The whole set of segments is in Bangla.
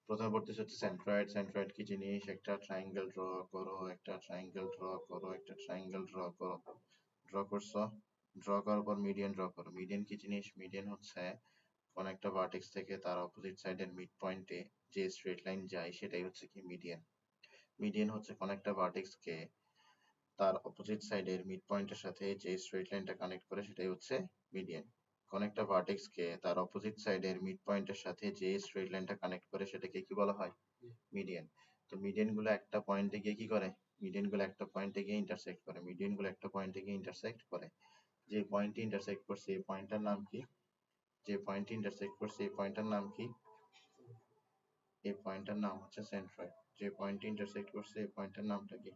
প্রথমে পড়তেছে হচ্ছে সেন্ট্রয়েড। সেন্ট্রয়েড কি জিনিস? একটা ট্রায়াঙ্গেল ড্র করো, একটা ট্রায়াঙ্গেল ড্র করো, একটা ট্রায়াঙ্গেল ড্র করো। ড্র করছো, ড্র করার পর মিডিয়ান ড্র করো। মিডিয়ান কি জিনিস? মিডিয়ান হচ্ছে কোন একটা ভার্টেক্স থেকে তার অপোজিট সাইডের মিড পয়েন্টে যে স্ট্রেট লাইন যায় সেটাই হচ্ছে কি মিডিয়ান। মিডিয়ান হচ্ছে কোন একটা ভার্টেক্স কে তার অপোজিট সাইডের মিড পয়েন্টের সাথে যে স্ট্রেট লাইনটা কানেক্ট করে সেটাই হচ্ছে মিডিয়ান। কোন একটা ভার্টেক্স কে তার অপোজিট সাইডের মিড পয়েন্টের সাথে যে স্ট্রেট লাইনটা কানেক্ট করে সেটাকে কি বলা হয়? মিডিয়ান। তো মিডিয়ান গুলো একটা পয়েন্টে গিয়ে কি করে? মিডিয়ান গুলো একটা পয়েন্টে গিয়ে ইন্টারসেক্ট করে। মিডিয়ান গুলো একটা পয়েন্টে গিয়ে ইন্টারসেক্ট করে। যে পয়েন্টে ইন্টারসেক্ট করছে এই পয়েন্টটার নাম কি? যে পয়েন্টে ইন্টারসেক্ট করছে এই পয়েন্টটার নাম কি? এই পয়েন্টটার নাম হচ্ছে সেন্ট্রয়েড। যে পয়েন্টে ইন্টারসেক্ট করছে এই পয়েন্টটার নামটা কি?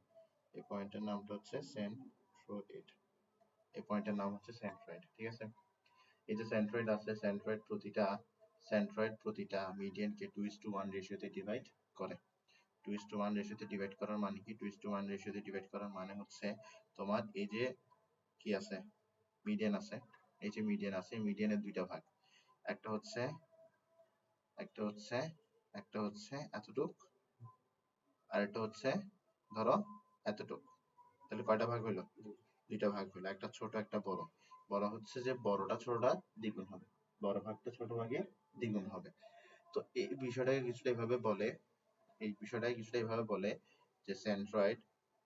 এই পয়েন্টের নামটা হচ্ছে সেন্ট্রয়েড। এই পয়েন্টের নাম হচ্ছে সেন্ট্রয়েড, ঠিক আছে? এই যে সেন্ট্রয়েড আছে, সেন্ট্রয়েড প্রতিটা মিডিয়ানকে 2:1 রেশিওতে ডিভাইড করে। 2:1 রেশিওতে ডিভাইড করার মানে কি? 2:1 রেশিওতে ডিভাইড করার মানে হচ্ছে তোমার এই যে কি আছে, মিডিয়ান আছে, এই যে মিডিয়ান আছে, মিডিয়ানের দুইটা ভাগ। একটা হচ্ছে একটা হচ্ছে একটা হচ্ছে এতটুক, আর একটা হচ্ছে ধরো এতটুক। তাহলে কয়টা ভাগ হইলো? দুইটা ভাগ হইলো, একটা ছোট একটা বড়। বড় হচ্ছে যে বড়টা ছোটটা দ্বিগুণ হবে, বড় ভাগটা ছোট ভাগের দ্বিগুণ হবে। তো এই বিষয়টাকে কিছুটা এইভাবে বলে, এই বিষয়টাকে কিছুটা এইভাবে বলে যে centroid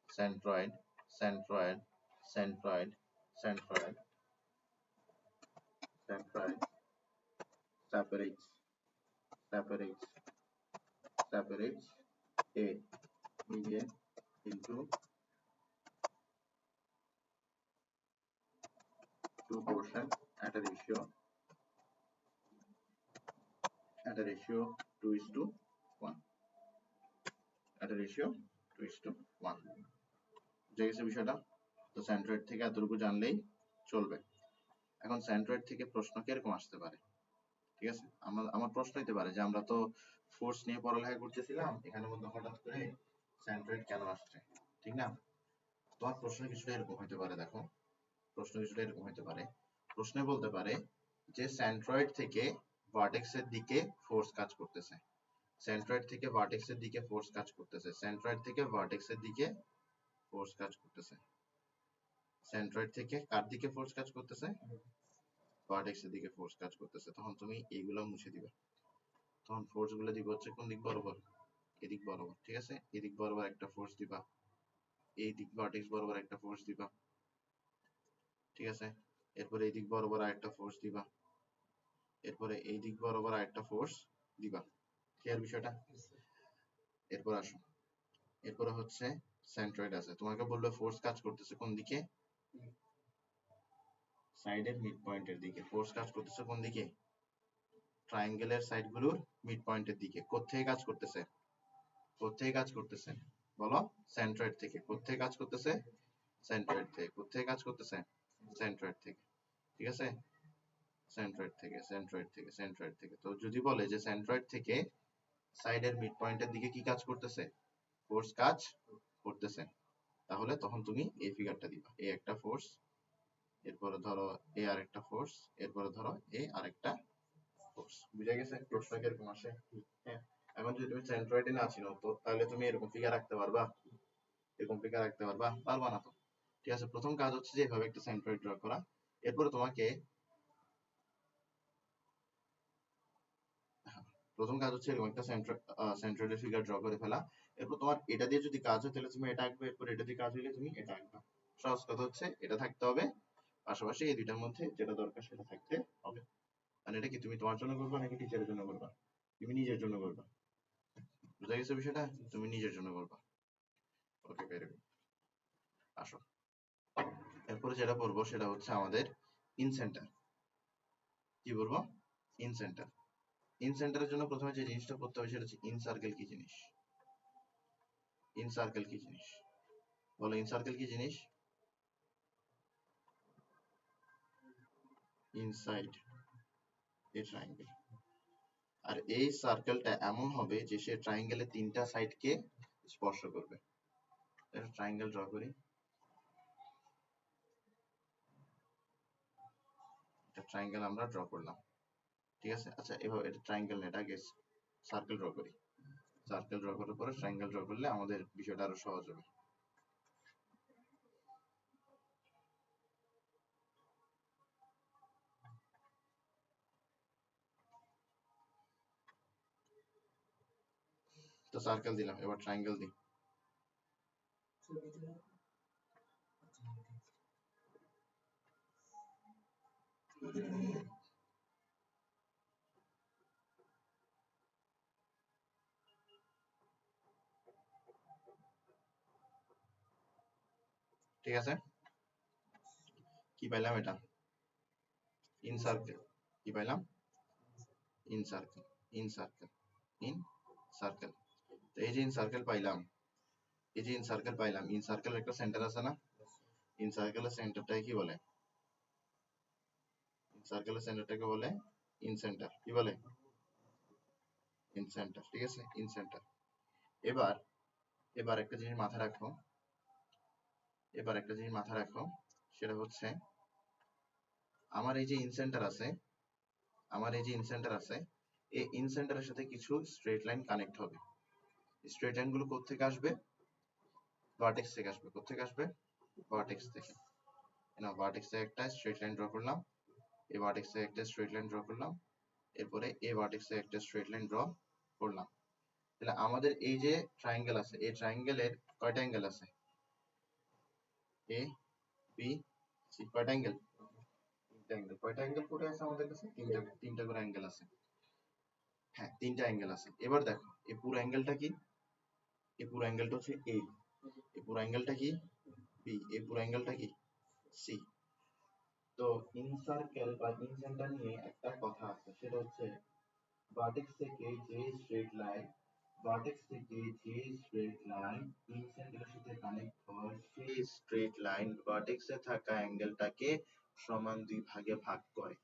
centroid centroid centroid centroid centroid separates separates separates a median into two portions at a ratio 2:1 at a ratio 2:1। বুঝে গেছে বিষয়টা? তো সেন্ট্রয়েড থেকে এতটুকু জানলেই চলবে। এখন সেন্ট্রয়েড থেকে প্রশ্ন কিরকম আসতে পারে? ঠিক আছে, আমার প্রশ্ন হইতে পারে যে আমরা তো ফোর্স নিয়ে পড়ালেখা করতেছিলাম, এখানে মধ্যে হঠাৎ করে সেন্ট্রয়েড কেন আসছে, ঠিক না? তোমার প্রশ্ন কিছুটা এরকম হইতে পারে, দেখো প্রশ্ন কিছুটা এরকম হইতে পারে। প্রশ্নে বলতে পারে যে সেন্ট্রয়েড থেকে ভার্টেক্সের দিকে ফোর্স কাজ করতেছে, সেন্ট্রয়েড থেকে ভার্টেক্সের দিকে ফোর্স কাজ করতেছে, সেন্ট্রয়েড থেকে ভার্টেক্সের দিকে ফোর্স কাজ করতেছে। সেন্ট্রয়েড থেকে কার দিকে ফোর্স কাজ করতেছে? ভার্টেক্সের দিকে ফোর্স কাজ করতেছে। তখন তুমি এইগুলো মুছে দিবে। তখন ফোর্স গুলো দিবে হচ্ছে কোন দিক বরাবর? এদিক বরাবর, ঠিক আছে? এদিক বরাবর একটা ফোর্স দিবা, এই দিক ভার্টেক্স বরাবর একটা ফোর্স দিবা, ঠিক আছে? এরপরে এই দিক বরাবর আরেকটা ফোর্স দিবা, এরপরে এই দিক বরাবর আরেকটা ফোর্স দিবা। ক্লিয়ার বিষয়টা? এরপর আসো, এরপরে হচ্ছে সেন্ট্রয়েড আছে, তোমাকে বললো ফোর্স কাজ করতেছে কোন দিকে? সাইডের মিড পয়েন্টের দিকে। ফোর্স কাজ করতেছে কোন দিকে? ট্রায়াঙ্গেলের সাইডগুলোর মিড পয়েন্টের দিকে। কোত্থেকে কাজ করতেছে? কোত্থেকে কাজ করতেছে বলো? সেন্ট্রয়েড থেকে। কোত্থেকে কাজ করতেছে? সেন্ট্রয়েড থেকে। কোত্থেকে কাজ করতেছে? সেন্ট্রয়েড থেকে, ঠিক আছে? সেন্ট্রয়েড থেকে, সেন্ট্রয়েড থেকে, সেন্ট্রয়েড থেকে। তো যদি বলে যে সেন্ট্রয়েড থেকে সাইডের মিড পয়েন্টের দিকে কি কাজ করতেছে? ফোর্স কাজ করতেছে, তাহলে তখন তুমি এই ফিগারটা দিবা। এ একটা ফোর্স, এরপরে ধরো এ আরেকটা ফোর্স, এরপরে ধরো এ আরেকটা ফোর্স। বুঝা গেছে প্রশ্ন কিরকম আসে? হ্যাঁ। এখন যদি তুমি সেন্ট্রয়েডে না ছিল তো তাহলে তুমি এরকম ফিগার রাখতে পারবা? এরকম ফিগার রাখতে পারবা? পারবা না তো। ঠিক আছে, প্রথম কাজ হচ্ছে যে এভাবে একটা সেন্ট্রয়েড ড্র করা। এরপরে তোমাকে প্রথম কাজ হচ্ছে এরকম একটা সেন্ট্রয়েডের ফিগার ড্র করে ফেলা। এরপর তোমার এটা দিয়ে যদি কাজ হয় তাহলে তুমি এটা আঁকবে, এরপর এটা দিয়ে কাজ হলে তুমি এটা আঁকবা। সহজ কথা হচ্ছে এটা থাকতে হবে, পাশাপাশি এই দুইটার মধ্যে যেটা দরকার সেটা থাকতে হবে। মানে এটা কি তুমি তোমার জন্য করবা নাকি টিচারের জন্য করবা? তুমি নিজের জন্য করবা। বুঝা গেছে বিষয়টা? তুমি নিজের জন্য করবা। ওকে, ভেরি গুড। আসো, এরপরে যেটা পড়বো সেটা হচ্ছে আমাদের ইন সেন্টার। কি বলবো? In centre. ইন সেন্টারের জন্য প্রথমে যে জিনিসটা করতে হবে সেটা হচ্ছে ইন সার্কেল কি জিনিস? ইন সার্কেল কি জিনিস বলো? ইন সার্কেল কি জিনিস? Inside a triangle. আর এই সার্কেলটা এমন হবে যে সে ট্রায়াঙ্গেলের তিনটা সাইডকে স্পর্শ করবে। একটা ট্রায়াঙ্গেল ড্র করি, একটা ট্রায়াঙ্গেল আমরা ড্র করলাম, ঠিক আছে? আচ্ছা, এভাবে এটা ট্রায়াঙ্গেল না, এটা আগে সার্কেল ড্র করি। সার্কেল ড্র করার পরে ট্রায়াঙ্গেল ড্র করলে আমাদের বিষয়টা আরো সহজ হবে। তো সার্কেল দিলাম, এবার ট্রায়াঙ্গেল দিই। ঠিক আছে, কি পাইলাম? এটা ইন সার্কেল। কি পাইলাম? In circle, in circle, in circle. তো এই যে ইন সার্কেল পাইলাম, এই যে ইন সার্কেল পাইলাম, ইন সার্কেল একটা সেন্টার আছে না? ইন সার্কেলের সেন্টারটাকে কি বলে? ইন সার্কেলের সেন্টারটাকে বলে ইন সেন্টার। কি বলে? In centre. ঠিক আছে, ইন সেন্টার। এবার এবার একটা জিনিস মাথায় রাখো, এবার একটা জিনিস মাথায় রাখো, সেটা হচ্ছে আমার এই যে ইন সেন্টার আছে, আমার এই যে ইন সেন্টার আছে, এই ইন সেন্টারের সাথে কিছু স্ট্রেট লাইন কানেক্ট হবে। স্ট্রেট লাইন গুলো কোত্থেকে আসবে? ভার্টেক্স থেকে আসবে। কোত্থেকে আসবে? ভার্টেক্স থেকে। না, ভার্টেক্স থেকে একটা স্ট্রেট লাইন ড্র করলাম, এই ভার্টেক্স থেকে একটা স্ট্রেট লাইন ড্র করলাম, এরপরে এই ভার্টেক্স থেকে একটা স্ট্রেট লাইন ড্র করলাম। তাহলে আমাদের এই যে ট্রায়াঙ্গেল আছে, এই ট্রায়াঙ্গেলের কয়টা অ্যাঙ্গেল আছে? A B C. কয়টা অ্যাঙ্গেল? তিনটা অ্যাঙ্গেল। কয়টা অ্যাঙ্গেল করে আছে আমাদের কাছে? তিনটা করে অ্যাঙ্গেল আছে। হ্যাঁ, তিনটা অ্যাঙ্গেল আছে। এবার দেখো এই পুরো অ্যাঙ্গেলটা কি? এই পুরো অ্যাঙ্গেলটা হচ্ছে এ, এই পুরো অ্যাঙ্গেলটা কি? বি, এই পুরো অ্যাঙ্গেলটা কি? সি। তো ইন সার্কেল বা ইন সেন্টার নিয়ে একটা কথা আছে, সেটা হচ্ছে ভার্টেক্স থেকে যে স্ট্রেট লাইন, ভার্টেক্স থেকে যে স্ট্রেট লাইন ইন সেন্টারের সাথে কানেক্ট হয়, সেই স্ট্রেট লাইন ভার্টেক্সে থাকা অ্যাঙ্গেলটাকে সমান দুই ভাগে ভাগ করে।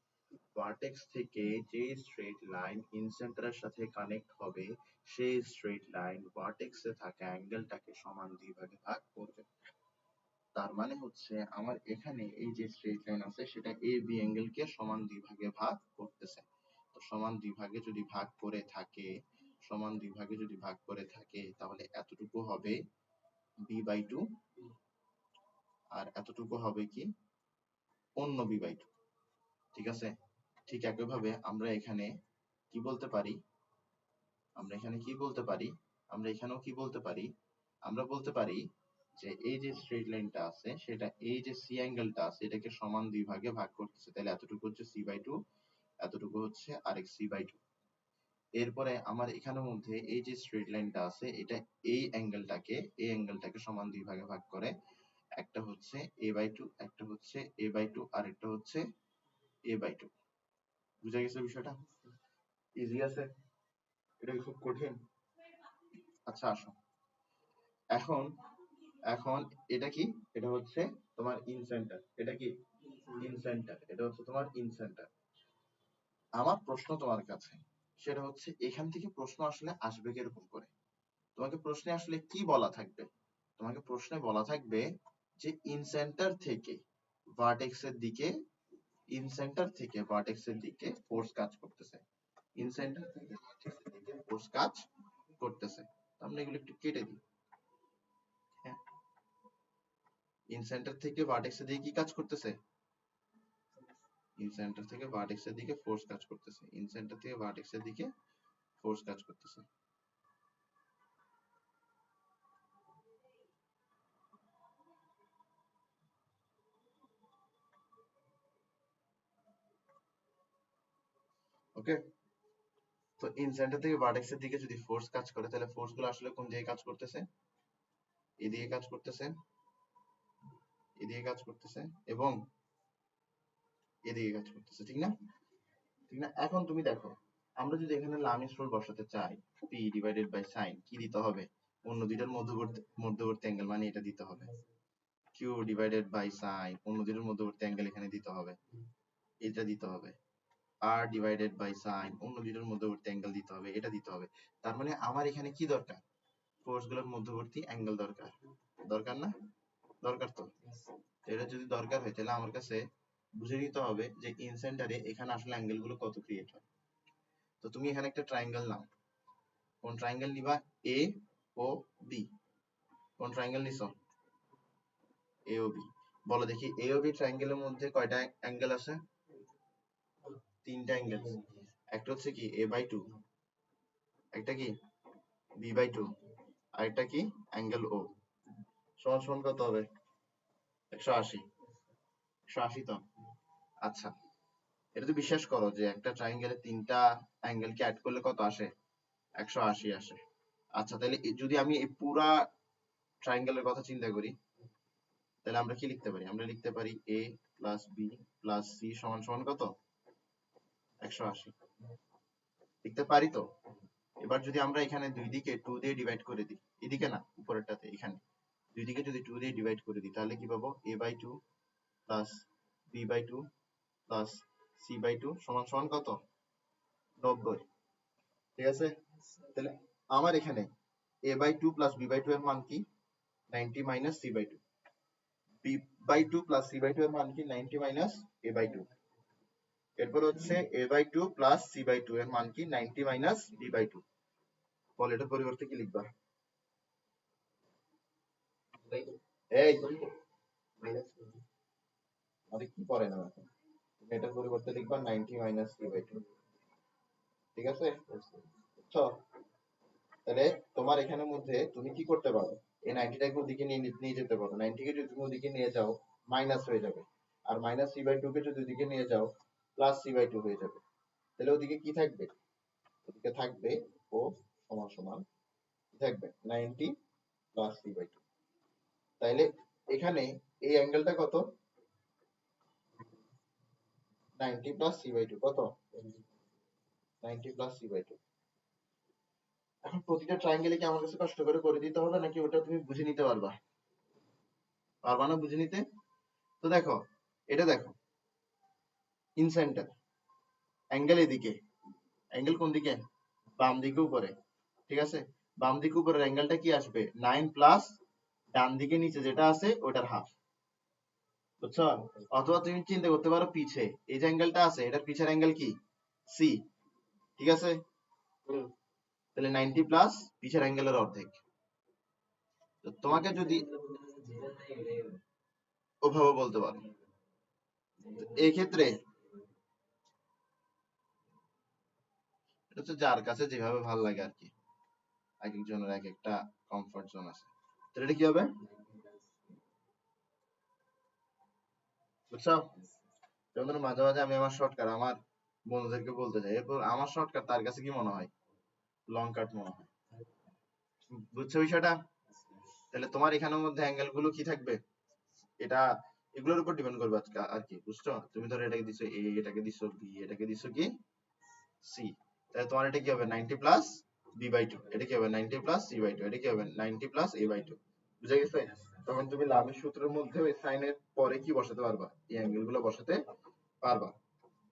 ভার্টেক্স থেকে যে স্ট্রেট লাইন ইন সেন্টারের সাথে কানেক্ট হবে, সেই স্ট্রেট লাইন ভার্টেক্সে থাকা অ্যাঙ্গেলটাকে সমান দুই ভাগে ভাগ করবে। তার মানে হচ্ছে আমার এখানে এই যে স্ট্রেট লাইন আছে, সেটা এ বি অ্যাঙ্গেলকে সমান দুই ভাগে ভাগ করতেছে। তো সমান দুই ভাগে যদি ভাগ করে থাকে, সমান দুই ভাগে যদি ভাগ করে থাকে, তাহলে এতটুকু হবে b/2, আর এতটুকু হবে কি? অন্য b/2। ঠিক আছে, ঠিক একইভাবে আমরা এখানে কি বলতে পারি? আমরা এখানে কি বলতে পারি? আমরা এখানেও কি বলতে পারি? আমরা বলতে পারি যে এই যে স্ট্রেট লাইনটা আছে, সেটা এই যে সি অ্যাঙ্গেলটা আছে, এটাকে সমান দুই ভাগে ভাগ করতেছে। তাহলে এতটুকু হচ্ছে c/2, এতটুকু হচ্ছে আরেক c/2। এরপরে আমার এখানের মধ্যে এই যে স্ট্রেট লাইনটা আছে, এটা এই অ্যাঙ্গেলটাকে সমান দুই ভাগে ভাগ করে। একটা হচ্ছে a/2, একটা হচ্ছে a/2, আর একটা হচ্ছে a/2। বুঝা গেছে বিষয়টা? ইজি আছে? এটা কি খুব কঠিন? আচ্ছা, আসো এখন। এখন এটা কি? এটা হচ্ছে তোমার ইন সেন্টার। এটা কি? In centre. এটা হচ্ছে তোমার ইন সেন্টার। আমার প্রশ্ন তোমার কাছে, সেটা হচ্ছে এখান থেকে প্রশ্ন আসলে আসবে কিরকম করে? তোমাকে প্রশ্নে আসলে কি বলা থাকবে? তোমাকে প্রশ্নে বলা থাকবে যে ইন সেন্টার থেকে ভার্টেক্সের দিকে, ইন সেন্টার থেকে ভার্টেক্সের দিকে ফোর্স কাজ করতেছে। ইন সেন্টার থেকে ভার্টেক্সের দিকে ফোর্স কাজ করতেছে। আমরা এগুলো একটু কেটে দিই। হ্যাঁ, ইন সেন্টার থেকে ভার্টেক্সের দিকে কি কাজ করতেছে? ইন সেন্টার থেকে ভার্টেক্সের দিকে ফোর্স কাজ করতেছে। ইন সেন্টার থেকে ভার্টেক্সের দিকে ফোর্স কাজ করতেছে। ওকে, তো ইন সেন্টার থেকে ভার্টেক্সের দিকে যদি ফোর্স কাজ করে, তাহলে ফোর্স গুলো আসলে কোন দিকে কাজ করতেছে? এদিকে কাজ করতেছে, এদিকে কাজ করতেছে, এবং এদিকে কাজ করতেছে। ঠিক না? ঠিক না? এখন তুমি দেখো, আমরা যদি এখানে লামিস রুল বসাতে চাই, p/sin কি দিতে হবে? অন্য দুইটার মধ্যবর্তী অ্যাঙ্গেল, মানে এটা দিতে হবে। q/sin অন্য দুইটার মধ্যবর্তী অ্যাঙ্গেল এখানে দিতে হবে, এটা দিতে হবে। r/sin অন্য দুইটার মধ্যবর্তী অ্যাঙ্গেল দিতে হবে, এটা দিতে হবে। তার মানে আমার এখানে কি দরকার? ফোর্স গুলোর মধ্যবর্তী অ্যাঙ্গেল দরকার। দরকার না? দরকার তো। এটা যদি দরকার হয়, তাহলে আমার কাছে বুঝে নিতে হবে যে ইন সেন্টারে এখানে আসলে অ্যাঙ্গেল গুলো কত ক্রিয়েট হয়। তো তুমি এখানে একটা ট্রায়াঙ্গেল নাও, কোন ট্রায়াঙ্গেল নিবা? এ ও বি। কোন ট্রায়াঙ্গেল নিছো? এ ও বি। বলো দেখি এ ও বি ট্রায়াঙ্গেলের মধ্যে কয়টা অ্যাঙ্গেল আছে? তিনটা অ্যাঙ্গেল। একটা হচ্ছে কি a বাই 2, একটা কি b বাই 2, আর একটা কি অ্যাঙ্গেল ও। সমান সমান কত হবে? 180। 180 তো। আচ্ছা, এটা তো বিশ্বাস করো যে একটা ট্রায়াঙ্গেলে তিনটা অ্যাঙ্গেলকে অ্যাড করলে কত আসে? 180 আসে। আচ্ছা, তাহলে যদি আমি এই পুরা ট্রায়াঙ্গেলের কথা চিন্তা করি, তাহলে আমরা কি লিখতে পারি? আমরা লিখতে পারি a plus B plus C সমান সমান কত? 180। লিখতে পারি তো? এবার যদি আমরা এখানে দুই দিকে 2 দিয়ে ডিভাইড করে দিই, এদিকে না উপরেরটাতে, এখানে দুই দিকে যদি 2 দিয়ে ডিভাইড করে দিই, তাহলে কি পাবো? a by 2 plus b by 2 plus c by 2 সমান সমান কত? 90। ঠিক আছে? তাহলে আমার এখানে a by 2 plus b by 2 এর মান কি? 90 minus c by 2। b by 2 plus c by 2 এর মান কি? 90 মাইনাস a বাই 2। এরপর হচ্ছে a by 2 plus c by 2 এর মান কি? 90 মাইনাস b বাই 2। বল এটার পরিবর্তে কি লিখবা? এই অনেক কি পড়ে না এখন। তুমি এটার পরিবর্তে লিখবা 90 মাইনাস c বাই 2। ঠিক আছে? বুঝছো? তাহলে তোমার এখানের মধ্যে তুমি কি করতে পারো? এই 90 টাকে ওদিকে নিয়ে যেতে পারো। 90 কে যদি তুমি ওদিকে নিয়ে যাও, মাইনাস হয়ে যাবে। আর মাইনাস c বাই 2 কে যদি ওদিকে নিয়ে যাও, প্লাস c বাই 2 হয়ে যাবে। তাহলে ওদিকে কি থাকবে? ওদিকে থাকবে ও সমান সমান কি থাকবে? 90 প্লাস c বাই 2। তাইলে এখানে এই অ্যাঙ্গেলটা কত? 90 প্লাস c বাই 2 কত? 90 প্লাস c বাই 2। এখন প্রতিটা ট্রায়াঙ্গেলে কি আমার কাছে কষ্ট করে দিতে হবে, নাকি ওটা তুমি বুঝে নিতে পারবা? পারবা না বুঝে নিতে? তো দেখো, এটা দেখো, ইন সেন্টার অ্যাঙ্গেল এদিকে, অ্যাঙ্গেল কোন দিকে? বাম দিকে উপরে। ঠিক আছে? বাম দিকে উপরের অ্যাঙ্গেলটা কি আসবে? 9 প্লাস ডান দিকে নিচে যেটা আছে ওটার হাফ। বুঝছো? অথবা তুমি চিন্তা করতে পারো পিছে এই যে অ্যাঙ্গেলটা আছে এটার পিছের অ্যাঙ্গেল কি? সি। ঠিক আছে? তাহলে 90 প্লাস পিছের অ্যাঙ্গেলের অর্ধেক। তো তোমাকে যদি ওভাবে বলতে পারো, এই ক্ষেত্রে এটা হচ্ছে যার কাছে যেভাবে ভালো লাগে আর কি, এক একজনের এক একটা কমফর্ট জোন আছে। তো এটা কি হবে? বুঝছো? যেমন ধরো মাঝে মাঝে আমি আমার শর্টকাট আমার বন্ধুদেরকে বলতে চাই, এরপর আমার শর্টকাট তার কাছে কি মনে হয়? লং কাট মনে হয়। বুঝছো বিষয়টা? তাহলে তোমার এখানের মধ্যে অ্যাঙ্গেল গুলো কি থাকবে? এটা এগুলোর উপর ডিপেন্ড করবে আজকে আর কি। বুঝছো? তুমি ধরো এটাকে দিছো এ, এটাকে দিছো বি, এটাকে দিছো কি সি। তাহলে তোমার এটা কি হবে? 90 প্লাস বি বাই 2। এটা কি হবে? 90 প্লাস সি বাই 2। এটা কি হবে? 90 প্লাস এ বাই 2। বুঝা গেছে? তখন তুমি লাভের সূত্রের মধ্যে ওই সাইনের পরে কি বসাতে পারবা? এই অ্যাঙ্গেল গুলো বসাতে পারবা।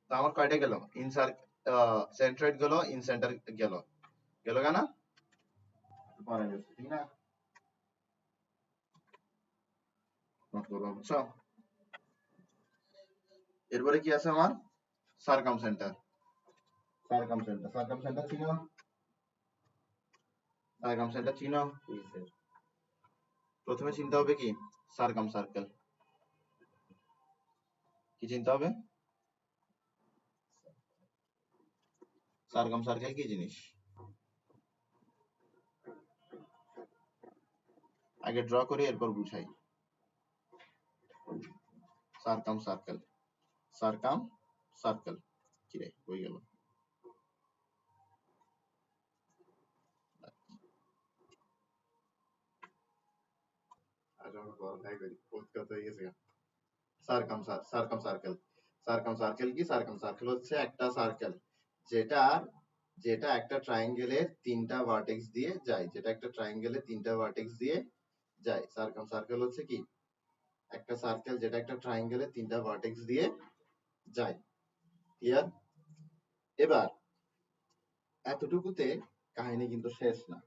তো আমার কয়টা গেল? ইনসার সেন্ট্রয়েড গেল, ইন সেন্টার গেল, গেল না? পরে গেছে, ঠিক না? নোট করবো। বুঝছো? এরপরে কি আছে আমার? সারকাম সেন্টার। সারকাম সেন্টার, সারকাম সেন্টার চিনো? সারকাম সেন্টার চিনো? প্রথমে চিনতে হবে কি? সারকাম সার্কেল। কি চিনতে হবে? সারকাম সার্কেল কি জিনিস? আগে ড্র করি এরপর বুঝাই। সারকাম সার্কেল, সারকাম সার্কেল কি রে হয়ে গেল? সারকাম সারকাম সার্কেল, সারকাম সার্কেল কি? সারকাম সার্কেল হচ্ছে একটা সার্কেল যেটা যেটা একটা ট্রায়াঙ্গেলের তিনটা ভার্টেক্স দিয়ে যায়, যেটা একটা ট্রায়াঙ্গেলের তিনটা ভার্টেক্স দিয়ে যায়। সারকাম সার্কেল হচ্ছে কি? একটা সার্কেল যেটা একটা ট্রায়াঙ্গেলের তিনটা ভার্টেক্স দিয়ে যায়। ক্লিয়ার? এবার এতটুকুতে কাহিনী কিন্তু শেষ না।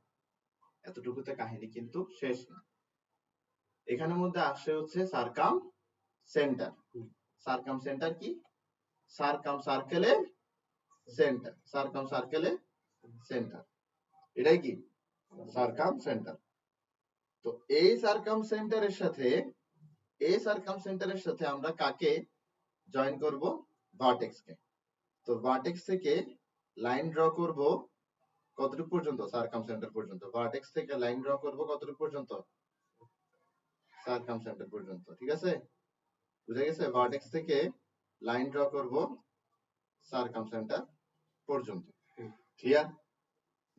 এতটুকুতে কাহিনী কিন্তু শেষ না। এখানের মধ্যে আসে হচ্ছে সারকাম সেন্টার। সারকাম সেন্টার কি? সারকাম সার্কেলের সেন্টার। সারকাম সার্কেলের সেন্টার। এটাই কি সারকাম সেন্টার। তো এই সারকাম সেন্টারের সাথে আমরা কাকে জয়েন করব? ভার্টেক্স কে। তো ভার্টেক্স থেকে লাইন ড্র করব কতটুকু পর্যন্ত? সারকাম সেন্টার পর্যন্ত। ভার্টেক্স থেকে লাইন ড্র করব কতটুকু পর্যন্ত? সারকাম সেন্টার পর্যন্ত। ঠিক আছে, বুঝা গেছে? ভার্টেক্স থেকে লাইন ড্র করব সারকাম সেন্টার পর্যন্ত। ক্লিয়ার?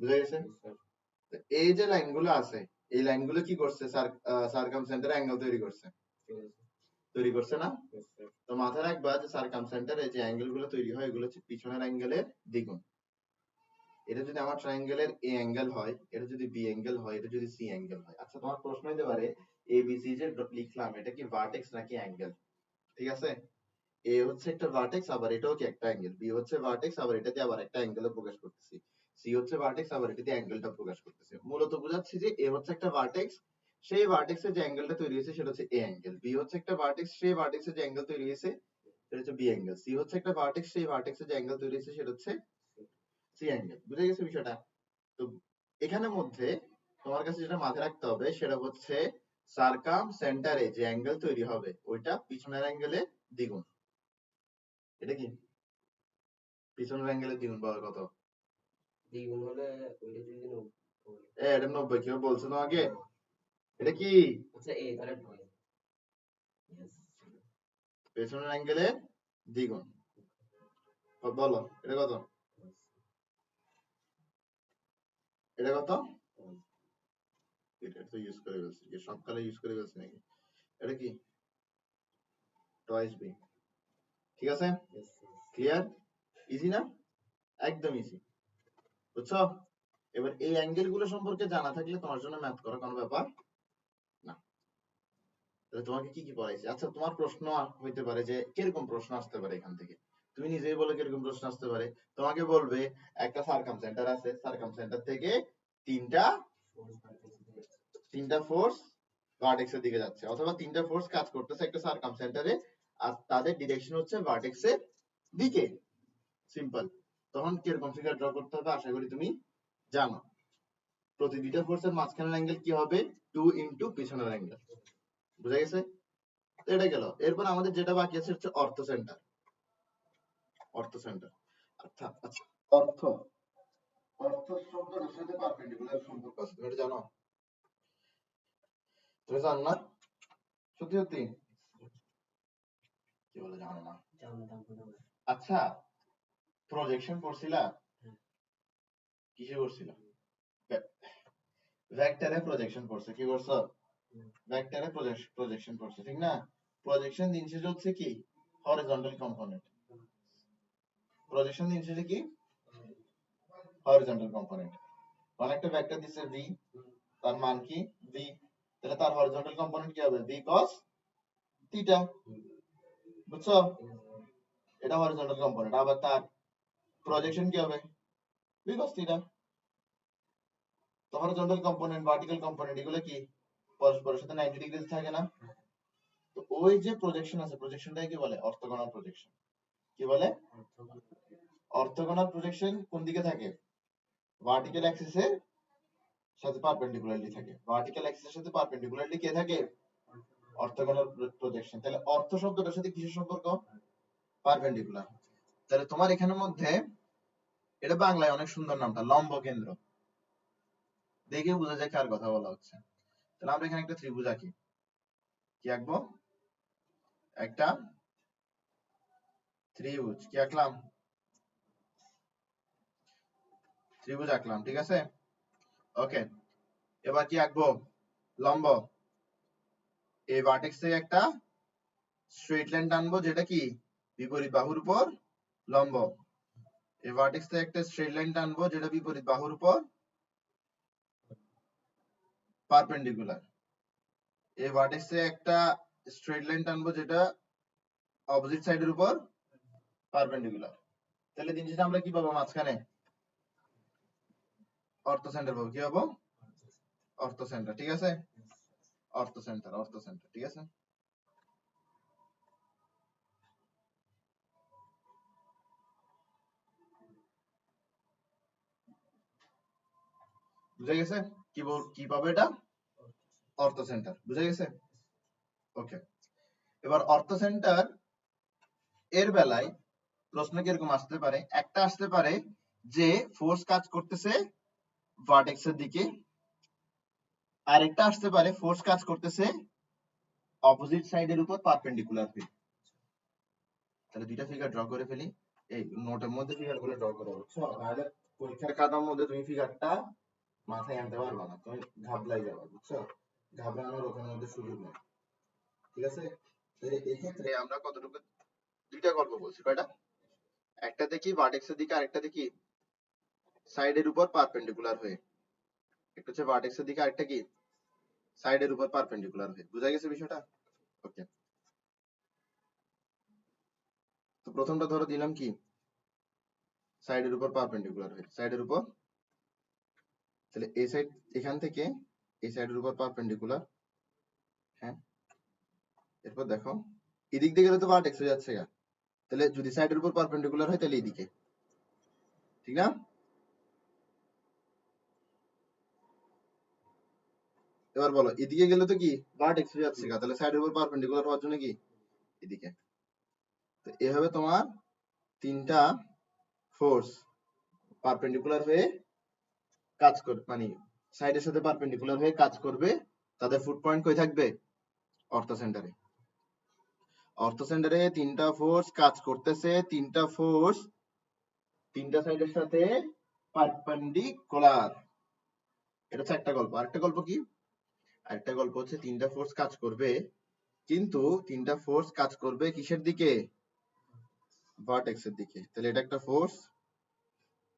বুঝা গেছে? এই যে লাইনগুলো আছে, এই লাইনগুলো কি করছে? সারকাম সেন্টার অ্যাঙ্গেল তৈরি করছে না? তো মাথায় রাখবা যে সারকাম সেন্টারে যে অ্যাঙ্গেল গুলো তৈরি হয় এগুলো হচ্ছে পিছনের অ্যাঙ্গেলের দ্বিগুণ। এটা যদি আমার ট্রায়াঙ্গেলের এ অ্যাঙ্গেল হয়, এটা যদি বি অ্যাঙ্গেল হয়, এটা যদি সি অ্যাঙ্গেল হয়। আচ্ছা, তোমার প্রশ্ন হতে পারে এ বি সি যে লিখলাম এটা কি ভার্টেক্স নাকি অ্যাঙ্গেল? ঠিক আছে, এ হচ্ছে একটা ভার্টেক্স, আবার এটাও কি একটা অ্যাঙ্গেল। বি হচ্ছে ভার্টেক্স, আবার এটাতে আবার একটা অ্যাঙ্গেলে প্রকাশ করতেছি। সি হচ্ছে ভার্টেক্স, আবার এটাতে অ্যাঙ্গেলটা প্রকাশ করতেছে। মূলত বোঝাচ্ছি যে এ হচ্ছে একটা ভার্টেক্স, সেই ভার্টেক্সে যে অ্যাঙ্গেলটা তৈরি হয়েছে সেটা হচ্ছে এ অ্যাঙ্গেল। বি হচ্ছে একটা ভার্টেক্স, সেই ভার্টেক্সে যে অ্যাঙ্গেল তৈরি হয়েছে সেটা হচ্ছে বি অ্যাঙ্গেল। সি হচ্ছে একটা ভার্টেক্স, সেই ভার্টেক্সে যে অ্যাঙ্গেল তৈরি হয়েছে সেটা হচ্ছে সি অ্যাঙ্গেল। বুঝে গেছে বিষয়টা? তো এখানের মধ্যে তোমার কাছে যেটা মাথায় রাখতে হবে সেটা হচ্ছে সারকাম সেন্টারে যে অ্যাঙ্গেল তৈরি হবে ওইটা পিছনের অ্যাঙ্গেলে দ্বিগুণ। এটা কি পিছনের অ্যাঙ্গেলের দ্বিগুণ পাওয়ার কত? দ্বিগুণ হলে ওইটা যদি এটা 90। কেউ বলছো তোমাকে? এটা কি আচ্ছা এ তাহলে পেছনের অ্যাঙ্গেলের দ্বিগুণ। বলো এটা কত? এটা কত? এটা তো ইউজ করে ফেলছি, যে সবকালে ইউজ করে ফেলছি নাকি? এটা কি টয়েস বি। ঠিক আছে, ক্লিয়ার? ইজি না? একদম ইজি। বুঝছো? এবার এই অ্যাঙ্গেল গুলো সম্পর্কে জানা থাকলে তোমার জন্য ম্যাথ করা কোনো ব্যাপার না। তাহলে তোমাকে কি কি পড়াইছে? আচ্ছা, তোমার প্রশ্ন হইতে পারে যে কিরকম প্রশ্ন আসতে পারে এখান থেকে। তুমি নিজেই বলো কিরকম প্রশ্ন আসতে পারে। তোমাকে বলবে একটা সারকাম সেন্টার আছে, সারকাম সেন্টার থেকে তিনটা ফোর্স ভার্টেক্স এর দিকে যাচ্ছে, অথবা তিনটা ফোর্স কাজ করতেছে একটা সারকাম সেন্টারে, আর তাদের ডিরেকশন হচ্ছে ভার্টেক্স এর দিকে। সিম্পল। তখন কিরকম ফিগার ড্র করতে হবে আশা করি তুমি জানো। প্রতি দুইটা ফোর্সের মাঝখানের অ্যাঙ্গেল কি হবে? 2 ইনটু পিছনের অ্যাঙ্গেল। বুঝা গেছে? তো এটা গেল। এরপর আমাদের যেটা বাকি আছে হচ্ছে অর্থ সেন্টার। আচ্ছা আচ্ছা, অর্থ শব্দটার সাথে পারপেন্ডিকুলার সম্পর্ক আছে, তুমি এটা জানো? তুমি জানো না? সত্যি সত্যি? কি বলে জানো না? আচ্ছা, প্রজেকশন করছিলা? কিসে করছিলা? ভেক্টরে প্রজেকশন করছে। কি করছো? ভেক্টরে প্রজেকশন করছে, ঠিক না? প্রজেকশন দিন শেষে হচ্ছে কি হরিজন্টাল কম্পোনেন্ট। প্রজেকশন দিন শেষে কি হরিজন্টাল কম্পোনেন্ট। মানে একটা ভেক্টর দিছে v, তার মান কি v, তাহলে তার হরিজন্টাল কম্পোনেন্ট কি হবে? v cos theta. বুঝছো? এটা হরিজন্টাল কম্পোনেন্ট। আবার তার প্রজেকশন কি হবে? v cos theta. তো হরিজন্টাল কম্পোনেন্ট, ভার্টিক্যাল কম্পোনেন্ট এগুলো কি পরস্পরের সাথে 90 ডিগ্রি থাকে না? তো ওই যে প্রজেকশন আছে, প্রজেকশনটাকে কি বলে? Orthogonal projection. কি বলে? অর্থোগোনাল প্রজেকশন কোন দিকে থাকে? ভার্টিক্যাল অ্যাক্সিস এর সাথে পারপেন্ডিকুলারলি থাকে। ভার্টিক্যাল অ্যাক্সিস এর সাথে পারপেন্ডিকুলারলি কে থাকে? Orthogonal projection. তাহলে অর্থ শব্দটার সাথে কিসের সম্পর্ক? পারপেন্ডিকুলার। তাহলে তোমার এখানের মধ্যে এটা বাংলায় অনেক সুন্দর নামটা, লম্ব কেন্দ্র। দেখে বোঝা যায় কার কথা বলা হচ্ছে। তাহলে আমরা এখানে একটা ত্রিভুজ আঁকি। কি আঁকবো? একটা ত্রিভুজ। কি আঁকলাম? ত্রিভুজ আঁকলাম, ঠিক আছে? ওকে, এবার কি আঁকবো? লম্ব। এই ভার্টেক্স থেকে একটা স্ট্রেট লাইন টানবো যেটা কি বিপরীত বাহুর উপর লম্ব। এই ভার্টেক্স থেকে একটা স্ট্রেট লাইন টানবো যেটা বিপরীত বাহুর উপর পারপেন্ডিকুলার। এই ভার্টেক্স থেকে একটা স্ট্রেট লাইন টানবো যেটা অপোজিট সাইডের উপর পারপেন্ডিকুলার। তাহলে জিনিসটা আমরা কি পাবো? মাঝখানে অর্থ সেন্টার পাবো। কি পাবো? অর্থ সেন্টার, ঠিক আছে? অর্থ সেন্টার, ঠিক আছে? বুঝা গেছে? কি পাবে এটা? অর্থ সেন্টার। বুঝা গেছে? ওকে, এবার অর্থ সেন্টার এর বেলায় প্রশ্ন কিরকম আসতে পারে? একটা আসতে পারে যে ফোর্স কাজ করতেছে ভার্টেক্স এর দিকে, আর একটা আসতে পারে ফোর্স কাজ করতেছে অপোজিট সাইডের উপর পারপেন্ডিকুলার হয়ে। তাহলে দুইটা ফিগার ড্র করে ফেলি। এই নোটের মধ্যে ফিগার গুলো ড্র করে বুঝছো? তাহলে পরীক্ষার খাতার মধ্যে তুমি ফিগারটা মাথায় আনতে পারবা না, তুমি ঘাবলাই যাবে, বুঝছো? ঘাবড়ানোর ওখানে মধ্যে সুযোগ নেই, ঠিক আছে? এই ক্ষেত্রে আমরা কতটুকু, দুইটা গল্প বলছি, কয়টা? একটা দেখি ভার্টেক্স এর দিকে, আরেকটা দেখি সাইডের উপর পারপেন্ডিকুলার হয়ে। একটা হচ্ছে ভার্টেক্স এর দিকে, আরেকটা কি সাইডের উপর পারপেন্ডিকুলার হয়ে। বুঝা গেছে বিষয়টা? ওকে, তো প্রথমটা ধরো দিলাম কি সাইডের উপর পারপেন্ডিকুলার হয়ে, সাইডের উপর, তাহলে এই সাইড এখান থেকে এই সাইডের উপর পারপেন্ডিকুলার, হ্যাঁ। এরপর দেখো এদিক দিয়ে গেলে তো ভার্টেক্স হয়ে যাচ্ছে গা, তাহলে যদি সাইডের উপর পারপেন্ডিকুলার হয় তাহলে এদিকে, ঠিক না? এবার বলো এদিকে গেলে তো কি ভার্টেক্স হয়ে যাচ্ছে গা, তাহলে সাইডের উপর পারপেন্ডিকুলার হওয়ার জন্য কি এদিকে। তো এভাবে তোমার তিনটা ফোর্স পারপেন্ডিকুলার হয়ে কাজ করবে, মানে সাইডের সাথে পারপেন্ডিকুলার হয়ে কাজ করবে। তাদের ফুট পয়েন্ট কই থাকবে? অর্থ সেন্টারে। অর্থ সেন্টারে তিনটা ফোর্স কাজ করতেছে, তিনটা ফোর্স তিনটা সাইডের সাথে পারপেন্ডিকুলার। এটা হচ্ছে একটা গল্প। আরেকটা গল্প কি? আরেকটা গল্প হচ্ছে তিনটা ফোর্স কাজ করবে, কিন্তু তিনটা ফোর্স কাজ করবে কিসের দিকে? ভার্টেক্স এর দিকে। তাহলে এটা একটা ফোর্স,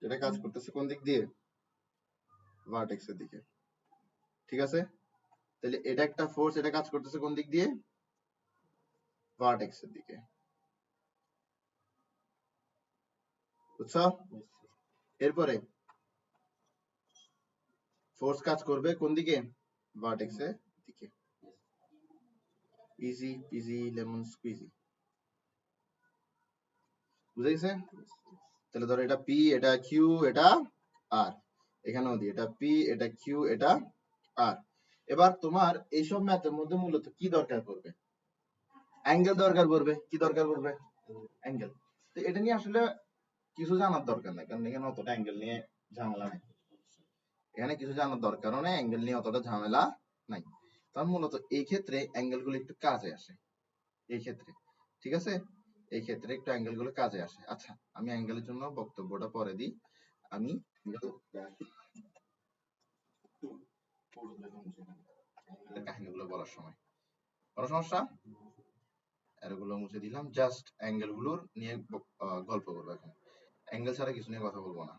যেটা কাজ করতেছে কোন দিক দিয়ে? ভার্টেক্স এর দিকে, ঠিক আছে? তাহলে এটা একটা ফোর্স, এটা কাজ করতেছে কোন দিক দিয়ে? ভার্টেক্স এর দিকে, বুঝছো? এরপরে ফোর্স কাজ করবে কোন দিকে? ভার্টেক্স এর দিকে। Easy easy lemon squeegee. বুঝে গেছে? তাহলে ধরো এটা পি, এটা কিউ, এটা আর, এখানেও দিই এটা পি, এটা কিউ, এটা আর। এবার তোমার এইসব ম্যাথের মধ্যে মূলত কি দরকার পড়বে? অ্যাঙ্গেল দরকার পড়বে। কি দরকার পড়বে? অ্যাঙ্গেল। তো এটা নিয়ে আসলে কিছু জানার দরকার নাই, কারণ এখানে অতটা অ্যাঙ্গেল নিয়ে ঝামেলা নাই। এখানে কিছু জানার দরকারও নেই, অ্যাঙ্গেল নিয়ে অতটা ঝামেলা নাই। তার মূলত এই ক্ষেত্রে অ্যাঙ্গেল গুলো একটু কাজে আসে, এই ক্ষেত্রে, ঠিক আছে? এই ক্ষেত্রে একটু অ্যাঙ্গেল গুলো কাজে আসে। আচ্ছা, আমি অ্যাঙ্গেলের জন্য বক্তব্যটা পরে দিই। আমি কাহিনীগুলো বলার সময় কোনো সমস্যা? এরগুলো মুছে দিলাম, জাস্ট অ্যাঙ্গেল গুলোর নিয়ে গল্প করবো এখন। অ্যাঙ্গেল ছাড়া কিছু নিয়ে কথা বলবো না।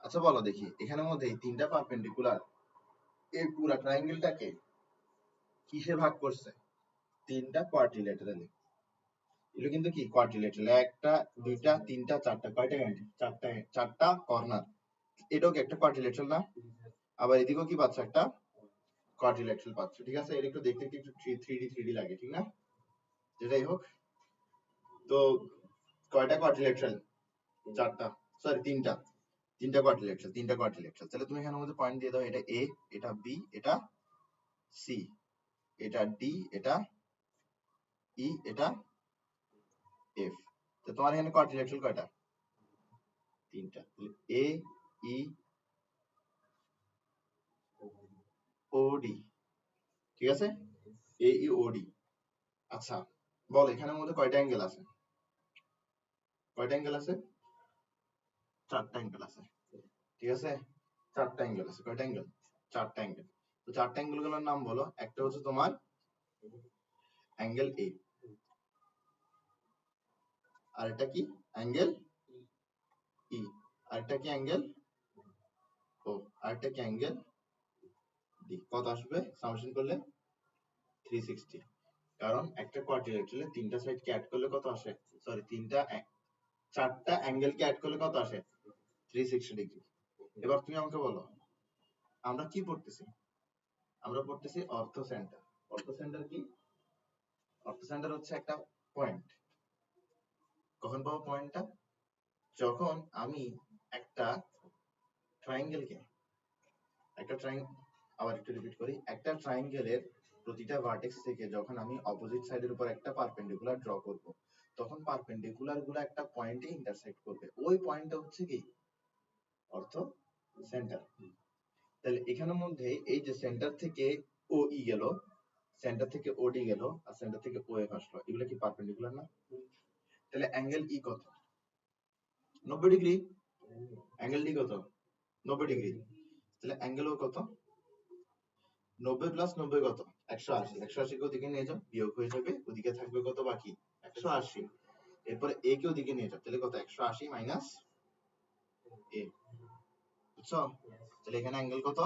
আচ্ছা বলো দেখি, এখানের মধ্যে এই তিনটা পারপেন্ডিকুলার এই পুরো ট্রায়াঙ্গেলটাকে কিসে ভাগ করছে? তিনটা কোয়াড্রিল্যাটারালে। এগুলো কিন্তু কি কোয়াড্রিল্যাটারাল, একটা দুইটা তিনটা চারটা, কয়টা এন্ড? চারটা, চারটা কর্নার। এটাও কি একটা কোয়াড্রিল্যাটারাল না? আবার এদিকেও কি পাচ্ছ? একটা কোয়াড্রিল্যাটারাল পাচ্ছ, ঠিক আছে? এটা একটু দেখতে একটু 3D লাগে, ঠিক না? যেটাই হোক, তো কয়টা কোয়াড্রিল্যাটারাল? চারটা, সরি তিনটা, তিনটা কোয়াড্রিল্যাটারাল, তিনটা কোয়াড্রিল্যাটারাল। তাহলে তুমি এখানের মধ্যে পয়েন্ট দিয়ে দাও, এটা এ, এটা বি, এটা সি, এটা ডি, এটা ই, এটা এফ। তো তোমার এখানে কোয়াড্রিল্যাটারাল কয়টা? তিনটা। এ ই ও ডি, ঠিক আছে? এ ই ও ডি। আচ্ছা বল এখানের মধ্যে কয়টা অ্যাঙ্গেল আছে? কয়টা অ্যাঙ্গেল আছে? চারটা অ্যাঙ্গেল আছে, ঠিক আছে? চারটা অ্যাঙ্গেল আছে। কয়টা অ্যাঙ্গেল? চারটা অ্যাঙ্গেল। তো চারটা অ্যাঙ্গেল গুলোর নাম বলো। একটা হচ্ছে তোমার অ্যাঙ্গেল এ, আরেকটা কি অ্যাঙ্গেল ই, আরেকটা কি অ্যাঙ্গেল ও, আরেকটা কি অ্যাঙ্গেল ডি। কত আসবে সামেশন করলে? 360। কারণ একটা কোয়াড্রিল্যাটারালে তিনটা সাইড কে অ্যাড করলে কত আসে? সরি চারটা অ্যাঙ্গেল কে অ্যাড করলে কত আসে? 360 ডিগ্রি। এবার তুমি আমাকে বলো আমরা কি পড়তেছি? আমরা পড়তেছি অর্থ সেন্টার। অর্থ সেন্টার কি? অর্থ সেন্টার হচ্ছে একটা পয়েন্ট। কখন পাবো পয়েন্টটা? যখন আমি একটা ট্রায়াঙ্গেলকে একটা আবার একটু রিপিট করি, একটা ট্রায়াঙ্গেলের প্রতিটা ভার্টেক্স থেকে যখন আমি অপোজিট সাইডের উপর একটা পারপেন্ডিকুলার ড্র করব, তখন পারপেন্ডিকুলার গুলো একটা পয়েন্টে ইন্টারসেক্ট করবে, ওই পয়েন্টটা হচ্ছে কি অর্থ সেন্টার। তাহলে এখানের মধ্যে এই যে সেন্টার থেকে ও ই গেল, সেন্টার থেকে ওডি গেল, আর সেন্টার থেকে ও এফ আসলো, এগুলো কি পারপেন্ডিকুলার না? তাহলে অ্যাঙ্গেল ই কত? 90 ডিগ্রি। অ্যাঙ্গেল ডি কত? 90 ডিগ্রি। তাহলে অ্যাঙ্গেল ও কত? 90 প্লাস 90 কত? 180। 180 কে ওদিকে নিয়ে যাও, বিয়োগ হয়ে যাবে, ওদিকে থাকবে কত বাকি? 180। এরপরে এ কে ওদিকে নিয়ে যাও, তাহলে কত? 180 মাইনাস এ। বুঝছো? তাহলে এখানে অ্যাঙ্গেল কত?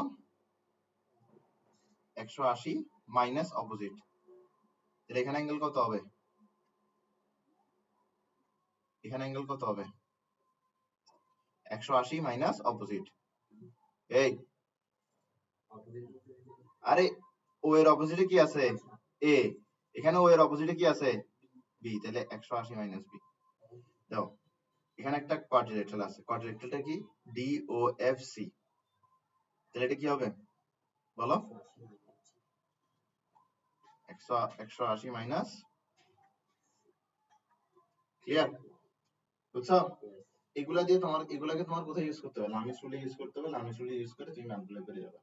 180 মাইনাস অপোজিট। তাহলে এখানে অ্যাঙ্গেল কত হবে? এখানে অ্যাঙ্গেল কত হবে? 180 মাইনাস অপোজিট। এই আরে ও এর অপোজিটে কি আছে? এ। এখানে ও এর অপোজিটে কি আছে? বি। তাহলে 180 মাইনাস বি। দাও, এখানে একটা কোয়াড্রিলেটারাল আছে, কোয়াড্রিলেটারালটা কি? ডি ও এফ সি। তাহলে এটা কি হবে বলো? 180 মাইনাস। ক্লিয়ার? বুঝছো? এগুলা দিয়ে তোমার, এগুলাকে তোমার কোথায় ইউজ করতে হবে? লামিস রুলে ইউজ করতে হবে। লামিস রুলে ইউজ করে তুমি ম্যাথগুলো করে যাবে।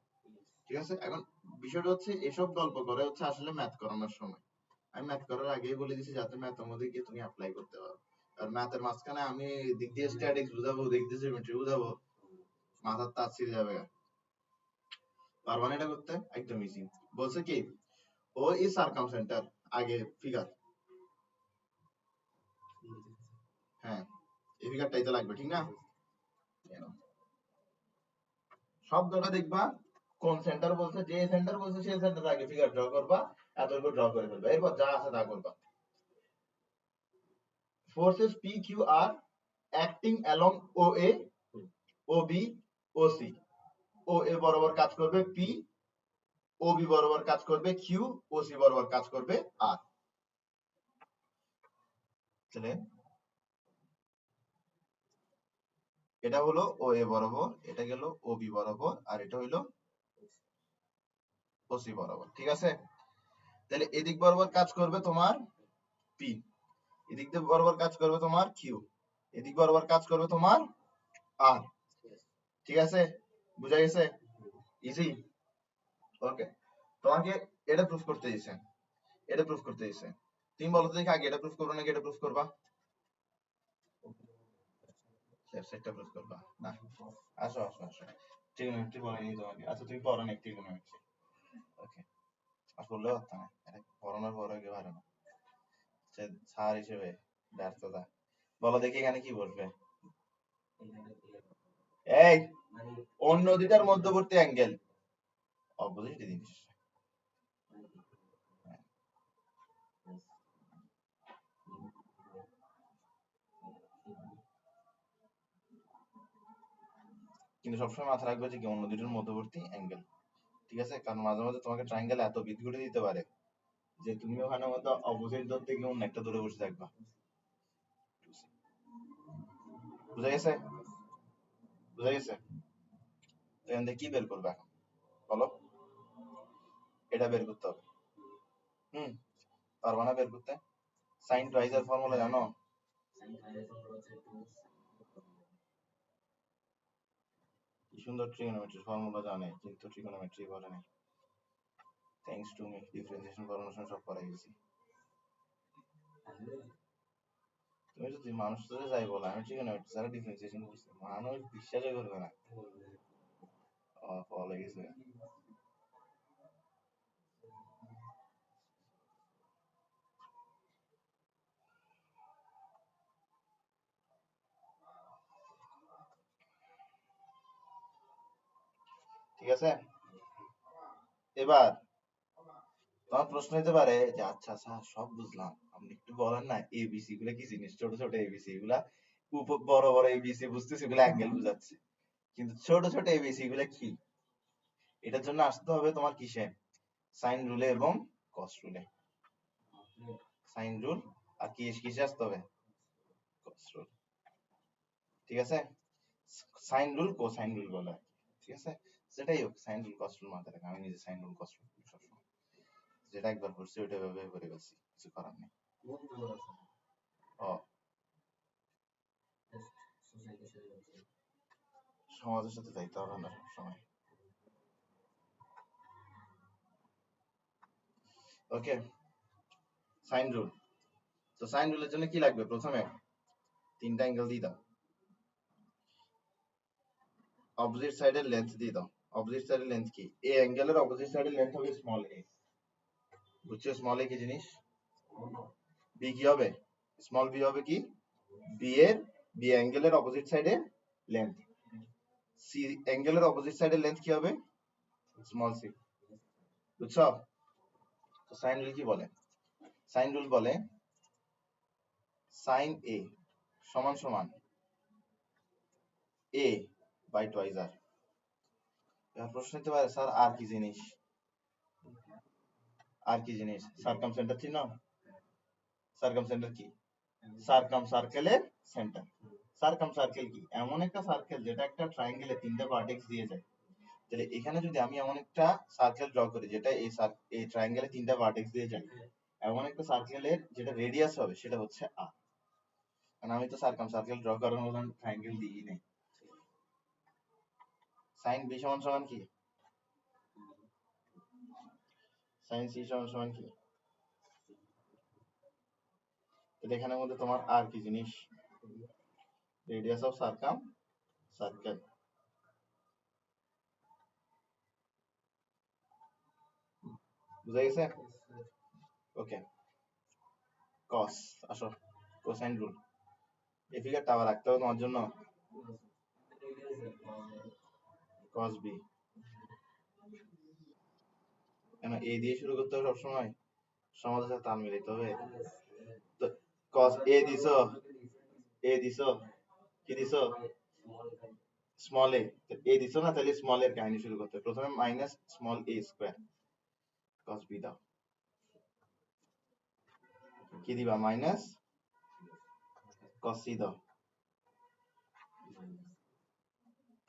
ঠিক আছে? এখন বিষয়টা হচ্ছে এসব গল্প করে হচ্ছে আসলে ম্যাথ করানোর সময়। আমি ম্যাথ করার আগেই বলে দিয়েছি যাতে ম্যাথের মধ্যে গিয়ে তুমি অ্যাপ্লাই করতে পারো। আর ম্যাথের মাঝখানে আমি দিক দিয়ে স্ট্যাটিক্স বুঝাবো, দিক দিয়ে জিওমেট্রি বুঝাবো, মাথার তার ছিঁড়ে যাবে। পারবা না এটা করতে? একদম ইজি। বলছে কি ও ইজ সার্কামসেন্টার, আগে ফিগার। হ্যাঁ, এই ফিগারটাই তো লাগবে, ঠিক না? শব্দটা দেখবা কোন সেন্টার বলছে, যে সেন্টার বলছে সেই সেন্টার আগে ফিগার ড্র করবা, এতটুকু ড্র করে ফেলবা, এরপর যা আছে তা করবা। Forces P, Q are acting along OA, OB, OC. OA বরাবর কাজ করবে P, OB বরাবর কাজ করবে Q, OC বরাবর কাজ করবে R। তাহলে এটা হলো OA বরাবর, এটা গেল OB বরাবর, আর এটা হইলো OC বরাবর। ঠিক আছে? তাহলে এদিক বরাবর কাজ করবে তোমার P, এদিক দিয়ে বরাবর কাজ করবে তোমার Q, এদিক বরাবর কাজ করবে তোমার R। ঠিক আছে? বুঝা গেছে? ইজি। ওকে, তোমাকে এটা প্রুফ করতে দিয়েছে, এটা প্রুফ করতে দিয়েছে। তুমি বলো তো দেখি আগে এটা প্রুফ করবো নাকি এটা প্রুফ করবা? সেটটা প্রুফ করবা না? আসো আসো আসো, ট্রিগোনোমেট্রি পড়াইনি তোমাকে। আচ্ছা তুমি পড়ো না ট্রিগোনোমেট্রি? ওকে, আর পড়লেও পারতা না, এটা পড়ানোর পরে কেউ পারে না। স্যার হিসেবে ব্যর্থতা। বলো দেখি এখানে কি বলবে? এই অন্য দুইটার মধ্যবর্তী অ্যাঙ্গেল অপোজিট জিনিস। কিন্তু সবসময় মাথায় রাখবে যে কি অন্য দুইটার মধ্যবর্তী অ্যাঙ্গেল। ঠিক আছে? কারণ মাঝে মাঝে তোমাকে ট্রায়াঙ্গেল এত বৃদ্ধি করে দিতে পারে যে তুমি ওখানে মতো অপোজিট ধরতে গিয়ে অন্য একটা দূরে বসে থাকবা। বুঝা গেছে? বুঝা গেছে? এখান থেকে কি বের করবে এখন বলো? এটা বের করতে হবে। পারবা না বের করতে? সাইন ট্রাইজার ফর্মুলা জানো? কি সুন্দর ট্রিগোনোমেট্রির ফর্মুলা জানে, কিন্তু ট্রিগোনোমেট্রি বলে নাই। Thanks to me, differentiation formula সব পড়ে গেছি। তুমি যদি মানুষ তো যাই বলো আমি ট্রিগোনোমেট্রি ছাড়া ডিফারেন্সিয়েশন করছি, মানুষ বিশ্বাসই করবে না। ফলে গেছে। ঠিক আছে? এবার তোমার প্রশ্ন হতে পারে যে আচ্ছা স্যার সব বুঝলাম, আপনি একটু বলেন না এবিসি গুলা কি জিনিস? ছোট ছোট এবিসি গুলা, বড় বড় এবিসি বুঝতেছি, এগুলো অ্যাঙ্গেল বুঝাচ্ছে, কিন্তু ছোট ছোট এবিসি গুলা কি? এটার জন্য আসতে হবে তোমার কিসে? সাইন রুলে এবং কস রুলে। সাইন রুল আর কিসে আসতে হবে? কস রুল। ঠিক আছে? সাইন রুল কোসাইন রুল বলে। ঠিক আছে? সেটাই হোক, সাইন রুল কস রুল মাথায় রাখা, আমি নিজে সাইন রুল কস রুল সবসময় যেটা একবার পড়ছি ওইটা ব্যবহার করে গেছি, কিছু করার নেই। ও সমাজের সাথে যাইতে হবে না সবসময়। ওকে, সাইন রুল। তো সাইন রুলের জন্য কি লাগবে? প্রথমে তিনটা অ্যাঙ্গেল দিয়ে দাও, অপোজিট সাইডের লেন্থ দিয়ে দাও। অপোজিট সাইডের লেন্থ কি? এই অ্যাঙ্গেলের অপোজিট সাইডের লেন্থ হবে স্মল এ। বুঝছো স্মল এ কি জিনিস? বি কি হবে? স্মল বি হবে কি? বি অ্যাঙ্গেলের অপোজিট সাইডে লেন্থ। সি অ্যাঙ্গেলের অপোজিট সাইডের লেন্থ কি হবে? Small c. বুঝছো? তো সাইন রুল কি বলে? সাইন রুল বলে সাইন এ সমান সমান এ বাই টুয়াইস আর। এবার প্রশ্ন হতে পারে স্যার আর কি জিনিস? আর কি জিনিস? সার্কাম সেন্টার চিনো? সার্কাম সেন্টার কি? সার্কাম সার্কেলের সেন্টার। সার্কাম সার্কেল কি? এমন একটা সার্কেল যেটা একটা ট্রায়াঙ্গেলে তিনটা ভার্টেক্স দিয়ে যায়। তাহলে এখানে যদি আমি এমন একটা সার্কেল ড্র করি যেটা এই ট্রায়াঙ্গেলে তিনটা ভার্টেক্স দিয়ে যায়, এমন একটা সার্কেলের যেটা রেডিয়াস হবে সেটা হচ্ছে আর। কারণ আমি তো সার্কাম সার্কেল ড্র করার মতন ট্রায়াঙ্গেল দিই নাই। সাইন বি সমান সমান কি? সাইন সি সমান সমান কি? তাহলে এখানের মধ্যে তোমার আর কি জিনিস? Radius of circum circle. বুঝা গেছে? ওকে, কস আসো, কোসাইন রুল। এই ফিগারটা আবার রাখতে হবে তোমার জন্য। কস বি কেন এ দিয়ে শুরু করতে হবে সবসময়? সমাজের সাথে তাল মিলাইতে হবে। তো কস এ দিছো, এ দিছো, কি দিছো? স্মল এ দিছো না, তাহলে স্মল এর কাহিনী শুরু করতে হবে। প্রথমে মাইনাস স্মল এ স্কয়ার কস বি দাও। কি দিবা? মাইনাস কস সি দাও।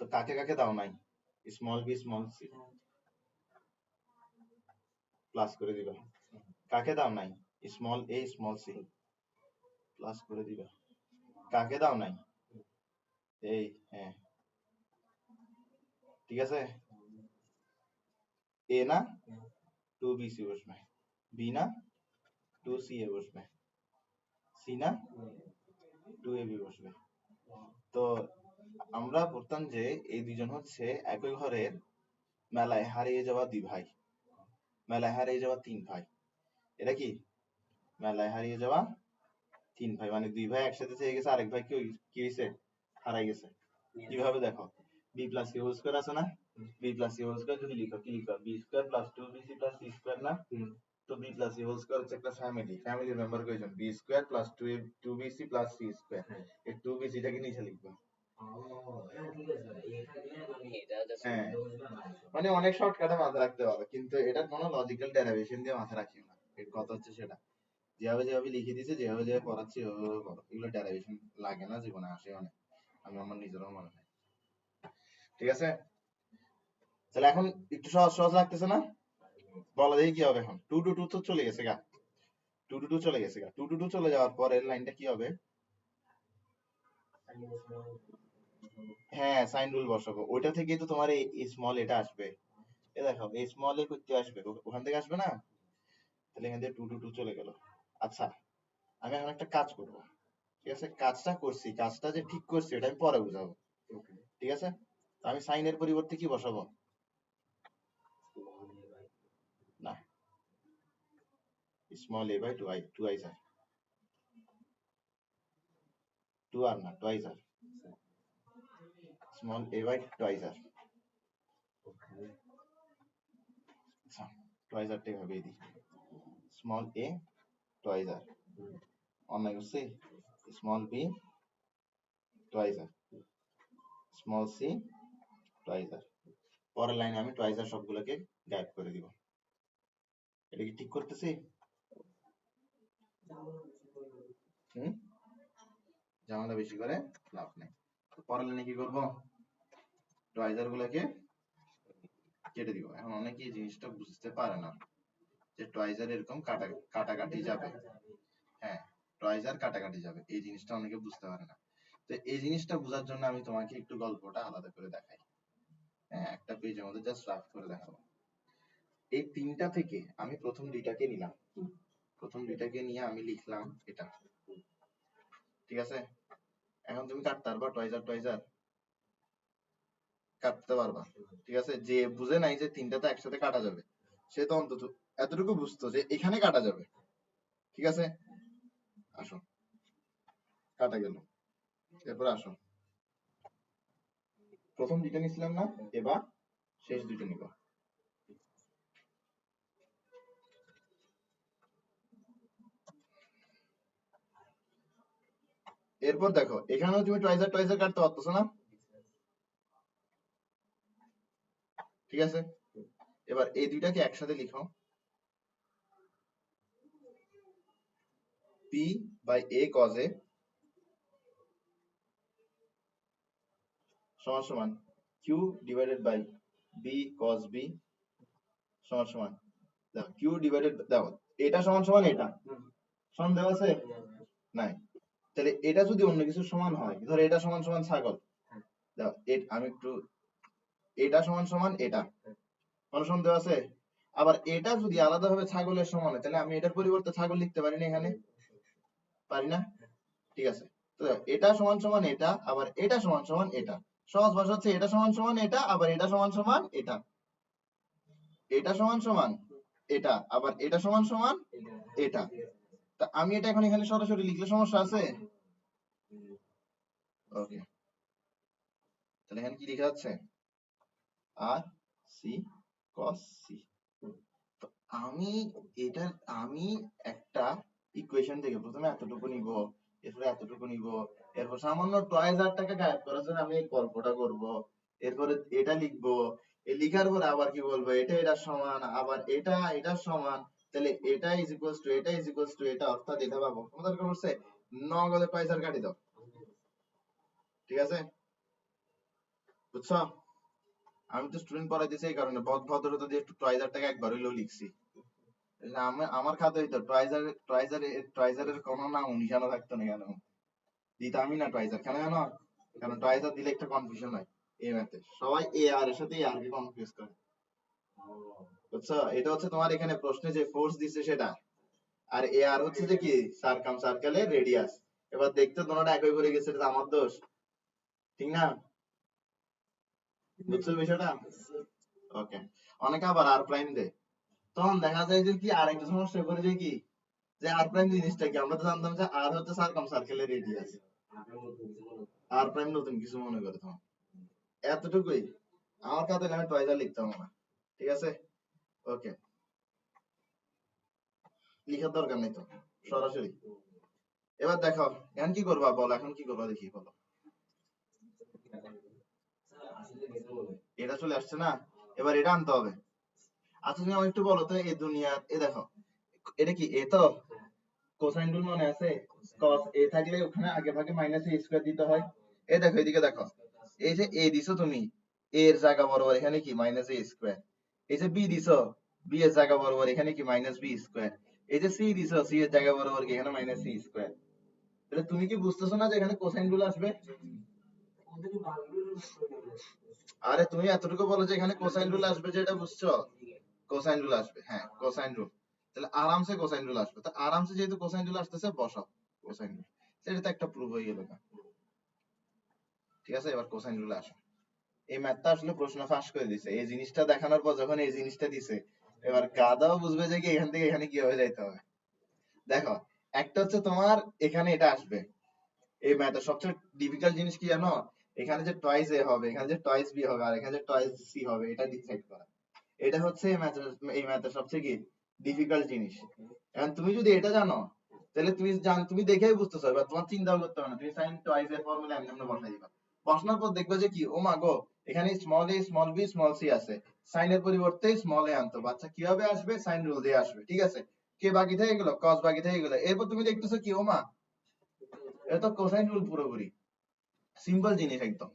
তো কাকে কাকে দাও নাই? Small b small c plus করে দিবা। কাকে দাও নাই? Small a small c plus করে দিবা। কাকে দাও নাই? এই হ্যাঁ, ঠিক আছে। এ না 2bc বসবে, বি না 2ca বসবে, সি না 2ab বসবে। তো আমরা বলতাম যে এই দুজন হচ্ছে একই ঘরের মেলায় হারিয়ে যাওয়া দুই ভাই, মেলায় হারিয়ে যাওয়া তিন ভাই। এটা কি? মেলায় হারিয়ে যাওয়া তিন ভাই, মানে দুই ভাই একসাথে থেকে গেছে, আরেক ভাই কি হয়েছে? হারাই গেছে। কিভাবে দেখো? B plus c whole square আছে না? B plus c whole square যদি লিখো কি লিখো? B square plus 2bc plus c square না? তো b plus c whole square হচ্ছে একটা ফ্যামিলি মেম্বার কয়জন? B square plus 2bc plus c square. এই 2bc টাকে নিচে লিখবো। হ্যাঁ, মানে অনেক শর্টকাটে মাথায় রাখতে পারো, কিন্তু এটা কোনো লজিক্যাল ডেরিভেশন দিয়ে মাথায় রাখিও না। এর কথা হচ্ছে সেটা, যেভাবে যেভাবে লিখে দিয়েছে, যেভাবে যেভাবে পড়াচ্ছি ওভাবে করো। এগুলো ডেরিভেশন লাগে না, জীবনে আসে অনেক, আমি আমার নিজেরও মনে হয়। ঠিক আছে, তাহলে এখন একটু সহজ সহজ লাগতেছে না? বলা দেখি কি হবে এখন? 2 to 2 তো চলে গেছে গা, 2 to 2 চলে গেছে গা। 2 to 2 চলে যাওয়ার পর এর লাইনটা কি হবে? হ্যাঁ, সাইন রুল বসাবো, ওইটা থেকেই তো তোমার এই স্মল এটা আসবে। এ দেখো এই স্মল এ করতে আসবে, ওখান থেকে আসবে না? তাহলে এখান থেকে 2 to 2 চলে গেল। আচ্ছা, আমি এখন একটা কাজ করব। ঠিক আছে, কাজটা করছি, কাজটা যে ঠিক করছি এটা আমি পরে বুঝাবো। ঠিক আছে, তো আমি সাইনের পরিবর্তে কি বসাবো? না, small a by twice R, two R না twice R, small a by twice R. আচ্ছা, টুয়াইস আরটা এভাবে দিই, স্মল এ টুয়াইস আর, অন্যায় করছি? Small B twice R, small C twice R. পরের লাইনে আমি টুয়াইস আর সবগুলোকে গায়েব করে দিব। এটা কি ঠিক করতেছি? হুম, ঝামেলা বেশি করে লাভ নেই। পরের লাইনে কি করব? টুয়াইস আর গুলোকে কেটে দিব। এখন অনেকে এই জিনিসটা বুঝতে পারে না যে টয়েস আর এরকম কাটাকাটি যাবে। হ্যাঁ, টয়েস আর কাটাকাটি যাবে, এই জিনিসটা অনেকে বুঝতে পারে না। তো এই জিনিসটা বোঝার জন্য আমি তোমাকে একটু গল্পটা আলাদা করে দেখাই। হ্যাঁ, একটা পেজের মধ্যে জাস্ট রাফ করে দেখাবো। এই তিনটা থেকে আমি প্রথম দুইটাকে নিলাম, প্রথম দুইটাকে নিয়ে আমি লিখলাম এটা, ঠিক আছে? এখন তুমি কাটতে পারবা টয়েস আর কাটতে পারবা, ঠিক আছে? যে বুঝে নাই যে তিনটাতে একসাথে কাটা যাবে, সে তো অন্তত এতটুকু বুঝতো যে এখানে কাটা যাবে, ঠিক আছে? আসো, কাটা গেল। এরপর আসো, প্রথম দুইটা নিছিলাম না, এবার শেষ দুইটা নিবা। এরপর দেখো এখানেও তুমি টয়েস আর কাটতে পারতেছো না, ঠিক আছে? এবার এই দুইটাকে একসাথে লিখো, p by a cos a সমান সমান q divided by b cos b সমান সমান, দেখো q ডিভাইডেড, দেখো এটা সমান সমান এটা সমান দেওয়া আছে নাই, তাহলে এটা যদি অন্য কিছুর সমান হয়, ধরো এটা সমান সমান ছাগল, দেখো আমি একটু, এটা সমান সমান এটা সমান সমান দেওয়া আছে, আবার এটা যদি আলাদাভাবে ছাগলের সমান হয়, তাহলে আমি এটার পরিবর্তে ছাগল লিখতে পারি না এখানে, পারি না? ঠিক আছে, তো দেখো, এটা সমান সমান এটা, আবার এটা সমান সমান এটা, সহজ ভাষা হচ্ছে এটা সমান সমান এটা, আবার এটা সমান সমান এটা, এটা সমান সমান এটা, আবার এটা সমান সমান এটা। তা আমি এটা এখন এখানে সরাসরি লিখলে সমস্যা আছে? ওকে, তাহলে এখানে কি লেখা যাচ্ছে? আর সি কস সি। তো আমি এটা, আমি একটা ইকুয়েশন থেকে প্রথমে এতটুকু নিব, এরপরে এতটুকু নিব, এরপর সামান্য টয়েস আর টাকা গায়েব করার জন্য আমি এই গল্পটা করব, এরপরে এটা লিখবো, এই লিখার পরে আবার কি বলবো, এটা এটার সমান, আবার এটা এটার সমান, তাহলে এটা ইজ ইকুয়ালস টু এটা ইজ ইকুয়ালস টু এটা, অর্থাৎ এটা পাবো। তোমার দরকার পড়ছে নগদে টয়েস আর কাটি দাও, ঠিক আছে? বুঝছো? আমি তো স্টুডেন্ট পড়াইতেছি এই কারণে ভদ্রতা দিয়ে একটু টয়েস আর টাকা একবার হইলেও লিখছি। না, আমার খাতায় তো ট্রাইজারের কোনো নাম নিশানা থাকতো না, কেন দিতামই না ট্রাইজার, কেন জানো? কারণ ট্রাইজার দিলে একটা কনফিউশন হয় এই ম্যাথে, সবাই এ আর এর সাথে আর কে কনফিউজ করে, বুঝছো? এটা হচ্ছে তোমার এখানে প্রশ্নে যে ফোর্স দিচ্ছে সেটা, আর এ আর হচ্ছে যে কি সার্কাম সার্কেলের রেডিয়াস। এবার দেখতে তোমরা একই করে গেছে, এটা আমার দোষ, ঠিক না? বুঝছো বিষয়টা? ওকে, অনেকে আবার আর প্রাইম দেয়, তখন দেখা যায় যে কি আরেকটা সমস্যা করে যে কি, যে আর প্রাইম জিনিসটা কি, আমরা তো জানতাম যে আর হচ্ছে সার্কাম সার্কেলের রেডিয়াস, আর প্রাইম নতুন কিছু মনে করে তখন, এতটুকুই। আমার খাতায় আমি টয়েস আর লিখতাম না, ঠিক আছে? ওকে, লিখার দরকার নেই তো, সরাসরি। এবার দেখো এখন কি করবা বলো, এখন কি করবা দেখি বলো। এটা চলে আসছে না, এবার এটা আনতে হবে। আচ্ছা তুমি আমাকে একটু বলো তো, এই দুনিয়ার এ দেখো, এটা কি এ তো, কোসাইন রুল মনে আছে? cos a থাকলে ওখানে আগে ভাগে মাইনাস a স্কয়ার দিতে হয়। এই দেখো এদিকে দেখো, এই যে a দিছো তুমি, a এর জায়গা বরাবর এখানে কি মাইনাস a স্কয়ার, এই যে b দিছো, b এর জায়গা বরাবর এখানে কি মাইনাস b স্কয়ার, এই যে c দিছো, c এর জায়গা বরাবর কি এখানে মাইনাস c স্কয়ার। তাহলে তুমি কি বুঝতেছো না যে এখানে কোসাইন রুল আসবে? আরে তুমি এতটুকু বলো যে এখানে কোসাইন রুল আসবে, যে এটা বুঝছো? কোসাইন রুল আসবে, হ্যাঁ কোসাইন রুল, তাহলে আরামসে কোসাইন রুল আসবে। তো আরামসে যেহেতু কোসাইন রুল আসতেছে, বসাও কোসাইন রুল, সেটা তো একটা প্রুফ হয়ে গেল না, ঠিক আছে? এবার কোসাইন রুলে আসো। এই ম্যাথটা আসলে প্রশ্ন ফাঁস করে দিছে, এই জিনিসটা দেখানোর পর যখন এই জিনিসটা দিছে, এবার গাদাও বুঝবে যে কি এখান থেকে এখানে কিভাবে যাইতে হবে। দেখো, একটা হচ্ছে তোমার এখানে এটা আসবে, এই ম্যাথের সবচেয়ে ডিফিকাল্ট জিনিস কি জানো? এখানে যে টয়েস এ হবে, এখানে যে টয়েস বি হবে, আর এখানে যে টয়েস সি হবে, এটা ডিসাইড করা। এটা হচ্ছে এই ম্যাথের সবচেয়ে কি ডিফিকাল্ট জিনিস। এখন তুমি যদি এটা জানো, তাহলে তুমি দেখেই বুঝতেছো, এবার তোমার চিন্তাও করতে হবে না, তুমি সাইন টয়েস এর ফর্মুলা এমনি এমনি বসাই দিবা। বসানোর পর দেখবে যে কি, ও মা গো, এখানে small a small b small C আছে, সাইনের পরিবর্তে স্মল এ আনতো, বাচ্চা কিভাবে আসবে? সাইন রুল দিয়ে আসবে, ঠিক আছে? কে বাকি থেকে গেল? কস বাকি থেকে গেল। এরপর তুমি দেখতেছো কি, ও মা, এটা তো কোসাইন রুল পুরোপুরি, সিম্পল জিনিস একদম।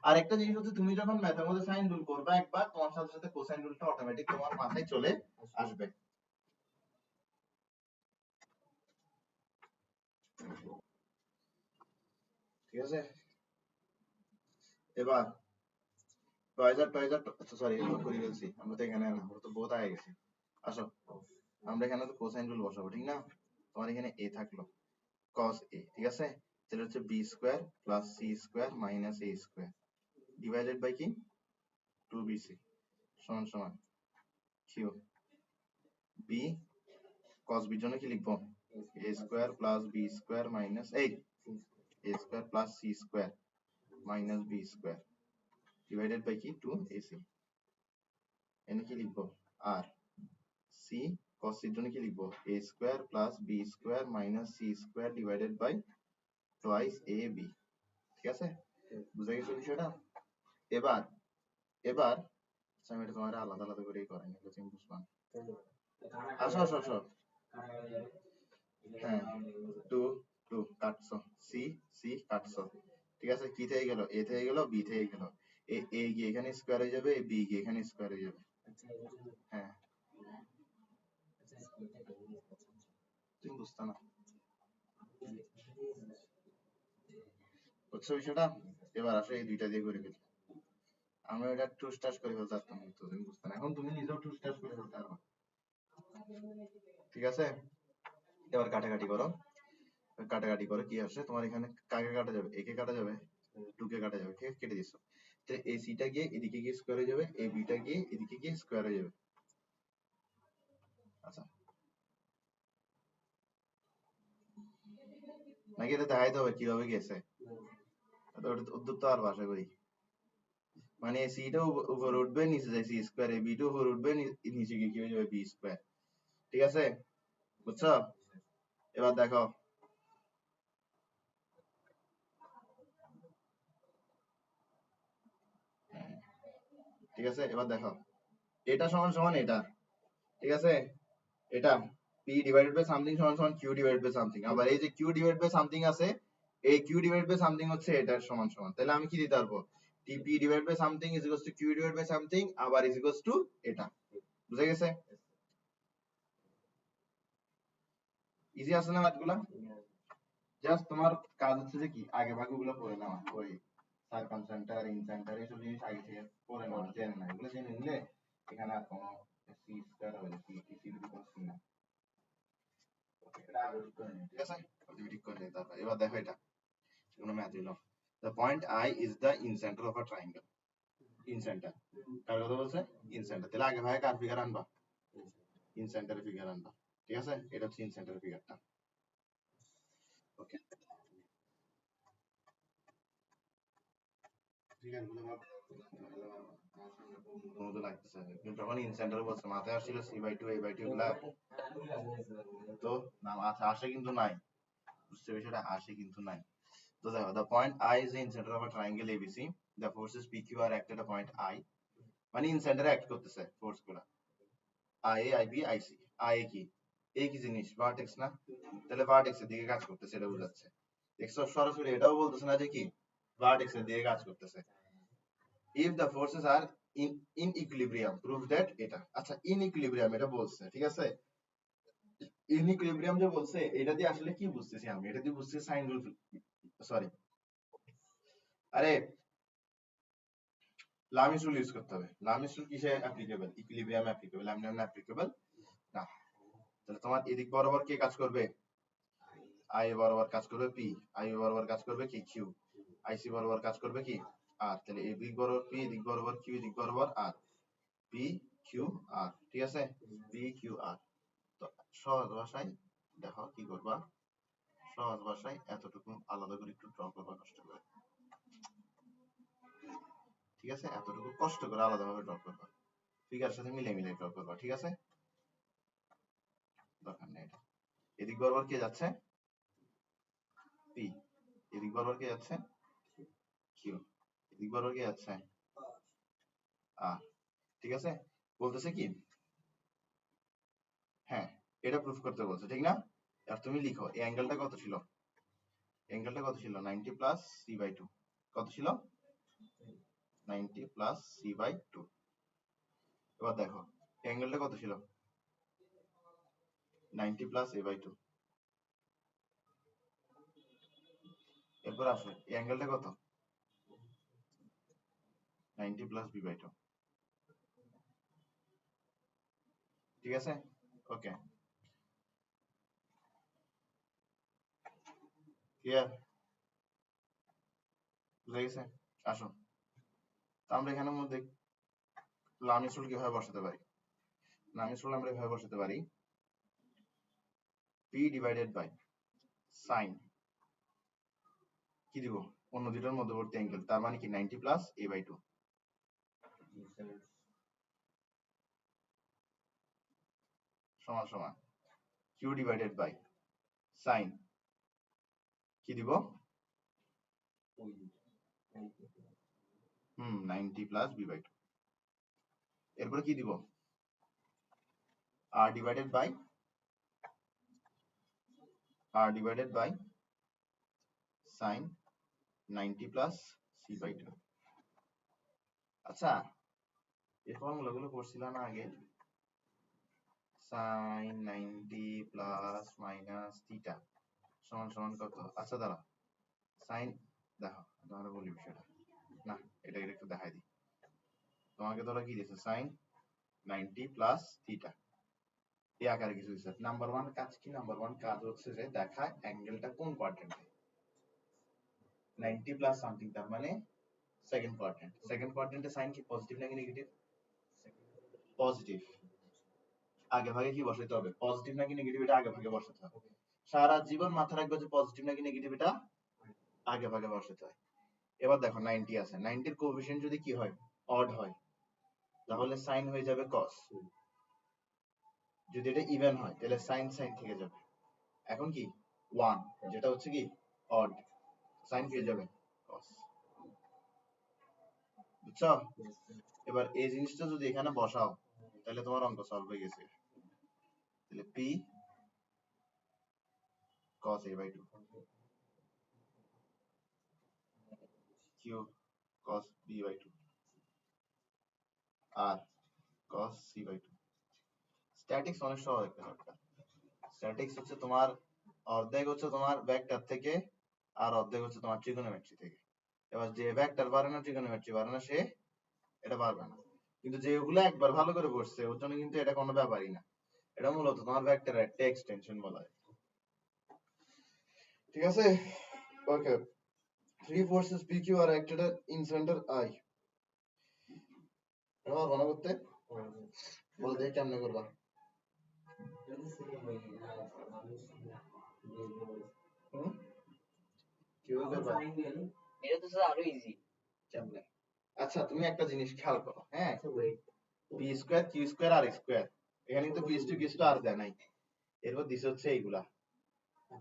আর একটা জিনিস হচ্ছে তুমি যখন ম্যাথের মধ্যে সাইন রুল করবা একবার, তোমার সাথে সাথে কোসাইন রুলটা অটোমেটিক তোমার মাথায় চলে আসবে। ঠিক আছে, এবার সরি করে ফেলছি আমরা তো এখানে, আমরা তো বোধ আগে গেছি। আসো আমরা এখানে তো কোসাইন রুল বসাবো, ঠিক না? তোমার এখানে এ থাকলো cos a, ঠিক আছে? তাহলে হচ্ছে b square plus c square minus a square divided by কি 2bc সমান সমান q। b cos b এর জন্য কি লিখবো? a square plus b square minus a square plus c square minus b square divided by কি 2ac। এখানে কি লিখবো? আর c cos c এর জন্য কি লিখবো? a square plus b square minus c square divided by twice ab। ঠিক আছে, বুঝে গেছো বিষয়টা? এবার এবার আমি এটা তোমার আলাদা আলাদা করেই করাই, এটা তুমি বুঝবা না। আসো আসো আসো, হ্যাঁ 2 2 কাটছো, সি সি কাটছো, ঠিক আছে? কি থেকে গেল? এ থেকে গেল, বি থেকে গেল, এ গিয়ে এখানে স্কয়ার হয়ে যাবে, বি গিয়ে এখানে স্কয়ার হয়ে যাবে। হ্যাঁ তুমি বুঝতা না, বুঝছো বিষয়টা? এবার আসো এই দুইটা দিয়ে করে ফেলি। আমরা এটা টুসটাস করে ফেলতে পারতাম, কিন্তু তুমি বুঝতে না, এখন তুমি নিজেও টুসটাস করে ফেলতে পারবা। ঠিক আছে, এবার কাটাকাটি করো, কাটাকাটি করে কি আসে তোমার এখানে? কাকে কাটা যাবে? একে কাটা যাবে, টু কে কাটা যাবে, ঠিক আছে? কেটে দিছো। তো এই সিটা গিয়ে এদিকে গিয়ে স্কয়ার হয়ে যাবে, এই বিটা গিয়ে এদিকে গিয়ে স্কয়ার হয়ে যাবে। আচ্ছা, নাকি এটা দেখাইতে হবে কিভাবে গেছে? তো ওটা তো উত্তর তো আর আশা করি, মানে সিটা উপরে উঠবে, নিচে যায় সি স্কয়ার, এই বিটা উপরে উঠবে, নিচে গিয়ে কি হয়ে যাবে? B square. ঠিক আছে, বুঝছো? এবার দেখো, ঠিক আছে, এবার দেখো এটা সমান সমান এটা, ঠিক আছে? এটা p ডিভাইডেড বাই সামথিং সমান সমান q ডিভাইডেড বাই সামথিং। আবার এই যে q ডিভাইডেড বাই সামথিং আছে, এই q ডিভাইডেড বাই সামথিং হচ্ছে এটার সমান সমান। তাহলে আমি কি দিতে পারবো? p divided by something is equals to q divided by something আবার ইজ ইকুয়ালস টু এটা। বুঝা গেছে? ইজি আছে না ম্যাথগুলা? জাস্ট তোমার কাজ হচ্ছে যে কি আগে ভাগগুলো পড়ে নেওয়া, ওই সার্কামসেন্টার ইনসেন্টার এইসব জিনিস আগে থেকে পড়ে নেওয়া, জেনে না, এগুলো জেনে নিলে এখানে আর কোনো সি স্কয়ার হবে, সি সি না। এটা আগে ঠিক করে নিও, ঠিক আছে? তুমি ঠিক করে নিতে পারবে। এবার দেখো এটা কোনো ম্যাথ হইলো, the point I is the incenter of a triangle. incenter কার কথা বলছে? incenter। তাহলে আগে ভাগে কার ফিগার আনবা? ইনসেন্টারের ফিগার আনবা, ঠিক আছে? এটা হচ্ছে ইনসেন্টারের ফিগারটা। ওকে, ফিগারগুলো মতো লাগতেছে, কিন্তু যখন ইনসেন্টার বলছে মাথায় আসছিল c/2 a/2 গুলা, তো না আসে কিন্তু নাই, বুঝতে বিষয়টা আসে কিন্তু নাই। তো দেখো, the point I is the incenter of a triangle ABC, the forces PQ are acted at a point I, মানে ইনসেন্টারে অ্যাক্ট করতেছে ফোর্স গুলা IA IB IC। IA কি? এই কি জিনিস? ভার্টেক্স না? তাহলে ভার্টেক্স এর দিকে কাজ করতেছে, এটা বোঝাচ্ছে। দেখছো, সরাসরি এটাও বলতেছে না যে কি ভার্টেক্স এর দিকে কাজ করতেছে। if the forces are in equilibrium prove that এটা। আচ্ছা, in equilibrium এটা বলছে, ঠিক আছে? in equilibrium যে বলছে, এটা দিয়ে আসলে কি বুঝতেছি আমি? এটা দিয়ে বুঝতেছি সাইন রুল, সরি, আরে লামিস রুল ইউজ করতে হবে। লামিস রুল কিসে অ্যাপ্লিকেবল? ইকুইলিব্রিয়াম অ্যাপ্লিকেবল, এমনি এমনি অ্যাপ্লিকেবল না। তাহলে তোমার এদিক বরাবর কে কাজ করবে? আই বরাবর কাজ করবে পি, আই বরাবর কাজ করবে কি কিউ, আইসি বরাবর কাজ করবে কি আর। তাহলে এই দিক বরাবর পি, দিক বরাবর কিউ, দিক বরাবর আর, পি কিউ আর, ঠিক আছে? P Q R. তো সহজ ভাষায় দেখো কি করবা, সহজ ভাষায় এতটুকু আলাদা করে একটু ড্র করবা কষ্ট করে, ঠিক আছে? এতটুকু কষ্ট করে আলাদাভাবে ড্র করবা, ফিগারের সাথে মিলে মিলে ড্র করবা, ঠিক আছে? দরকার নেই এটা। এদিক বরাবর কে যাচ্ছে? পি। এদিক বরাবর কে যাচ্ছে? কিউ। এদিক বরাবর কে যাচ্ছে? আর, ঠিক আছে? বলতেছে কি, হ্যাঁ এটা প্রুফ করতে বলছে, ঠিক না? আর তুমি লিখো এই অ্যাঙ্গেলটা কত ছিল? অ্যাঙ্গেলটা কত ছিল? 90 প্লাস c/2 কত ছিল? 90 প্লাস সি বাই 2। এবার দেখো অ্যাঙ্গেলটা কত ছিল, 90 প্লাস এ বাই 2। এরপর আসো এই অ্যাঙ্গেলটা কত, 90 প্লাস বি বাই 2। ঠিক আছে, ওকে, ক্লিয়ার, বুঝা গেছে। আসো তো আমরা এখানের মধ্যে লামিস রুল কিভাবে বসাতে পারি। লামিস রুল আমরা এভাবে বসাতে পারি, p ডিভাইডেড বাই সাইন কি দিব, অন্য দুটোর মধ্যবর্তী অ্যাঙ্গেল, তার মানে কি 90 প্লাস a বাই 2 সমান সমান q ডিভাইডেড বাই সাইন কি দিব, 90 প্লাস b বাই 2। এরপরে কি দিব, r divided by sine 90 plus c by 2। আচ্ছা এই ফর্মুলাগুলো করছিলাম না আগে, সাইন 90 প্লাস মাইনাস থিটা সমান সমান কত। আচ্ছা দাঁড়া, সাইন দেখো তোমাকে বলি বিষয়টা, না এটা একটু দেখাই দিই তোমাকে। তোরা কি দিয়েছে, সাইন 90 প্লাস থিটা এই আকারে কিছু দিচ্ছে। নাম্বার ওয়ান কাজ কি, নাম্বার ওয়ান কাজ হচ্ছে যে দেখা অ্যাঙ্গেলটা কোন কোয়াড্রেন্টে, 90 প্লাস সামথিং, তার মানে সেকেন্ড কোয়াড্রেন্ট। সেকেন্ড কোয়াড্রেন্টে সাইন কি পজিটিভ নাকি নেগেটিভ, পজিটিভ। আগে ভাগে কি বসাতে হবে, পজিটিভ নাকি নেগেটিভ এটা আগে ভাগে বসাতে হবে। সারা জীবন মাথা রাখবে যে পজিটিভ নাকি নেগেটিভ এটা আগে ভাগে বসাতে হয়। এবার দেখো 90 আছে, 90 এর কোএফিসিয়েন্ট যদি কি হয়, অড হয়, তাহলে সাইন হয়ে যাবে কস। যদি এটা ইভেন হয় তাহলে সাইন সাইন থেকে যাবে। এখন কি 1 যেটা হচ্ছে কি অড, সাইন পেয়ে যাবে কস, বুঝছো। এবার এই জিনিসটা যদি এখানে বসাও তাহলে তোমার অঙ্ক সলভ হয়ে গেছে। তাহলে p cos a by 2 q cos b by 2 r cos c by 2। Statics অনেক সহজ একটা চ্যাপ্টার। স্ট্যাটিক্স হচ্ছে তোমার অর্ধেক হচ্ছে তোমার ভেক্টর থেকে আর অর্ধেক হচ্ছে তোমার ট্রিগোনোমেট্রি থেকে। এবার যে ভেক্টর পারে না, ট্রিগোনোমেট্রি পারে না, সে এটা পারবে না। কিন্তু যেগুলো একবার ভালো করে পড়ছে ওর জন্য কিন্তু এটা কোনো ব্যাপারই না। এটা মূলত তোমার ভেক্টরের একটা এক্সটেনশন বলা হয়। ঠিক আছে, ওকে। Three forces PQ are acted in center I. এবার মনে করতে বল দেখি কেমনে করবা। কিভাবে করবা, এটা তো স্যার আরো ইজি। কেমনে। আচ্ছা তুমি একটা জিনিস খেয়াল করো, হ্যাঁ, পি স্কয়ার কিউ স্কয়ার আর স্কয়ার, এখানে কিন্তু পি টু কিউ টু আর দেয় নাই। এরপর দিছে হচ্ছে এইগুলা,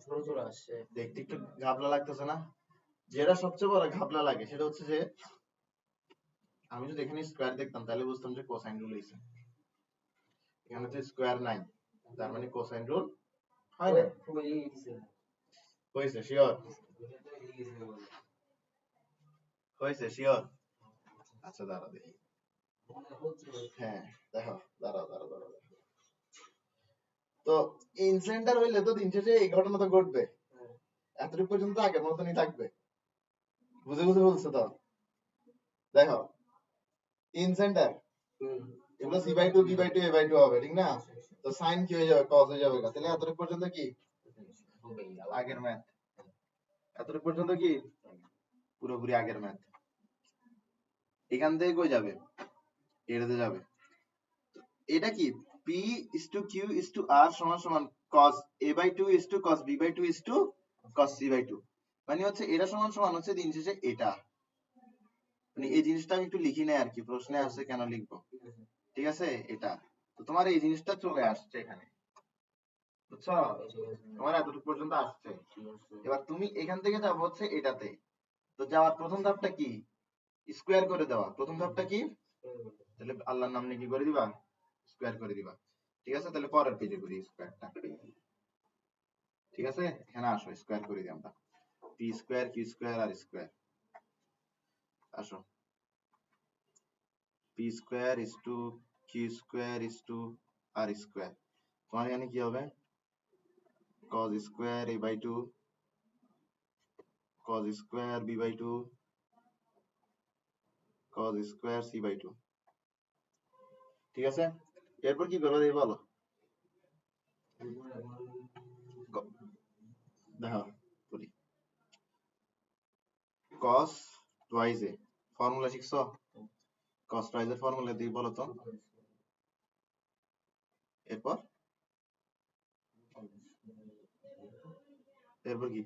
ছোট ছোট আসছে, দেখতে একটু ঘাবলা লাগতেছে না। যেটা সবচেয়ে বড় ঘাবলা লাগে সেটা হচ্ছে যে আমি যদি এখানে স্কয়ার দেখতাম তাহলে বুঝতাম যে কোসাইন রুল হইছে। এখানে তো স্কয়ার নাই, তার মানে কোসাইন রুল হয় না। হয়েছে শিওর, হয়েছে শিওর। আচ্ছা দাঁড়া দেখি, হ্যাঁ দেখো, দাঁড়াও দাঁড়াও দাঁড়াও। তো ইনসেন্টার হইলে তো দিন শেষে এই ঘটনা তো ঘটবে, এতটুকু পর্যন্ত আগের মতনই থাকবে। বুঝে বুঝে বলছো তো, দেখো ইনসেন্টার এগুলো c by two b by two a by two হবে, ঠিক না। তো সাইন কি হয়ে যাবে, কস হয়ে যাবে, তাহলে এতটুকু পর্যন্ত কি আগের ম্যাথ, এতটুকু পর্যন্ত কি পুরোপুরি আগের ম্যাথ। এখান থেকে কই যাবে, এটাতে যাবে। এটা কি p is to q is to r সমান সমান cos a by 2 is to cos b by 2 is to cos c by 2, মানে হচ্ছে এটা সমান সমান হচ্ছে দিন শেষে এটা। মানে এই জিনিসটা আমি একটু লিখি নাই আর কি, প্রশ্নে আছে কেন লিখবো, ঠিক আছে। এটা তো তোমার এই জিনিসটা চলে আসছে এখানে, বুঝছো, তোমার এতটুকু পর্যন্ত আসছে। এবার তুমি এখান থেকে যাবো হচ্ছে এটাতে, তো যাওয়ার প্রথম ধাপটা কি, স্কোয়ার করে দেওয়া। প্রথম ধাপটা কি, তাহলে আল্লাহর নাম নিয়ে কি করে দিবা, স্কোয়ার করে দিবা। ঠিক আছে, তাহলে পরের পেজে করি স্কোয়ারটা। ঠিক আছে, এখানে আসো স্কোয়ার করে দিই আমরা, p square q square r square. আসো p square is to q square is to r square. তোমার এখানে কি হবে cos square a by two cos square b by two cos square c by two. ঠিক আছে, এরপর কি করবো দেখি বলো। দেখো বলি, cos twice a ফর্মুলা শিখছো? cos twice এর ফর্মুলা দিয়ে বলো তো। এরপর এরপর কি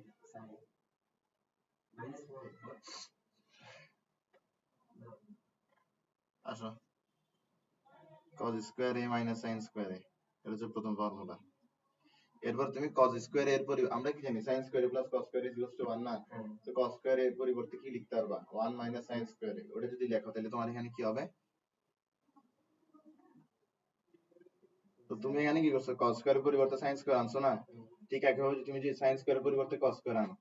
আসো, cos square a minus sin square a, এটা হচ্ছে প্রথম ফর্মুলা। এরপর তুমি cos স্কোয়ার এর আমরা কি জানি sin square plus cos square is to 1 না, তো cos স্কোয়ার এর পরিবর্তে কি লিখতে পারবা 1 মাইনাস sin স্কোয়ার, ওটা যদি লেখো তাহলে তোমার এখানে কি হবে, তো তুমি এখানে কি করছো cos স্কোয়ার এর পরিবর্তে sin স্কোয়ার আনছো না, ঠিক একইভাবে তুমি যদি sin স্কোয়ার এর পরিবর্তে cos স্কোয়ার আনো,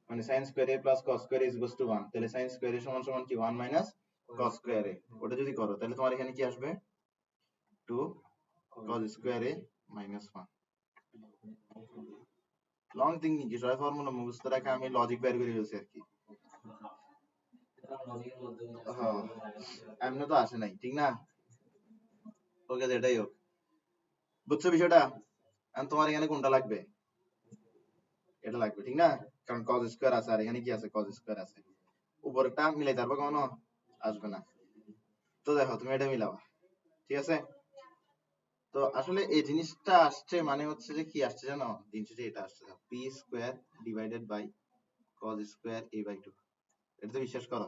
মানে sin square a plus cos square is to 1, তাহলে sin স্কোয়ার a সমান সমান কি 1 মাইনাস cos স্কোয়ার a, ওটা যদি করো তাহলে তোমার এখানে কি আসবে 2 cos square a minus 1। Long thinking কি, সবাই ফর্মুলা মুখস্থ রাখে, আমি লজিক বের করে ফেলছি আর কি। হ্যাঁ, এমনি তো আসে নাই, ঠিক না? ওকে, এটাই হোক, বুঝছো বিষয়টা? এখন তোমার এখানে কোনটা লাগবে, এটা লাগবে, ঠিক না? কারণ cos স্কয়ার আছে আর এখানে কি আছে cos স্কয়ার আছে, উপরেরটা মিলাইতে পারবে কখনো? আসবে না। তো দেখো তুমি এটা মিলাবা, ঠিক আছে? তো আসলে এই জিনিসটা আসছে মানে হচ্ছে যে কি আসছে জানো, জিনিসটা এটা আসছে p square divided by cos square a by 2, এটা তো বিশ্বাস করো?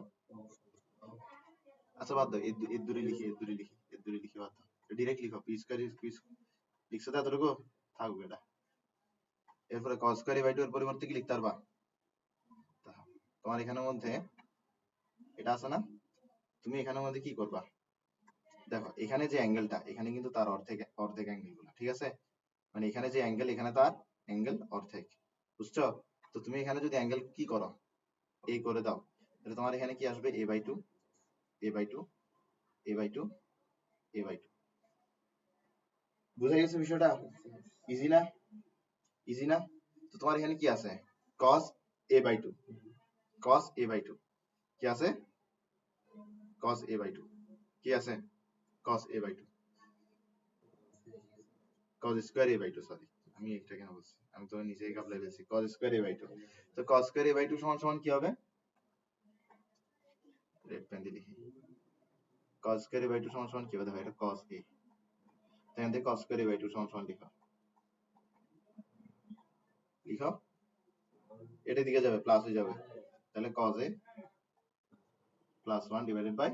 আচ্ছা বাদ দাও, এর দূরে লিখি, বাদ দাও, ডিরেক্ট লিখো p স্কয়ার ইজ p, লিখছো তো এতটুকু থাকবে এটা। এরপরে cos স্কয়ার a বাই 2 এর পরিবর্তে কি লিখতে পারবা, তোমার এখানের মধ্যে এটা আছে না, তুমি এখানের মধ্যে কি করবা, দেখো এখানে যে অ্যাঙ্গেলটা, এখানে কিন্তু তার অর্ধেক অ্যাঙ্গেল গুলো, ঠিক আছে? মানে এখানে যে অ্যাঙ্গেল, এখানে তার অ্যাঙ্গেল অর্ধেক, বুঝছো? তো তুমি এখানে যদি অ্যাঙ্গেল কি করো এই করে দাও, তাহলে তোমার এখানে কি আসবে a by 2 a by 2 a by 2 a by 2। বুঝা গেছে বিষয়টা? ইজি না? ইজি না? তো তোমার এখানে কি আছে cos a by 2, cos a by 2 কি আছে, cos a বাই 2 কি আছে, cos a by 2, cos square a by 2, sorry আমি এটা কেন বলছি, আমি তো নিজেই কাপলাই বলছি cos স্কয়ার a বাই 2। তো cos স্কয়ার a বাই 2 সমান সমান কি হবে, রেড পেন দিয়ে লিখি, cos স্কয়ার a বাই 2 সমান সমান কি হবে, দেখো এটা cos a, তাই এখান থেকে cos স্কয়ার a বাই 2 সমান সমান লিখো, লিখো, এটা দিকে যাবে প্লাস হয়ে যাবে, তাহলে cos a plus 1 divided by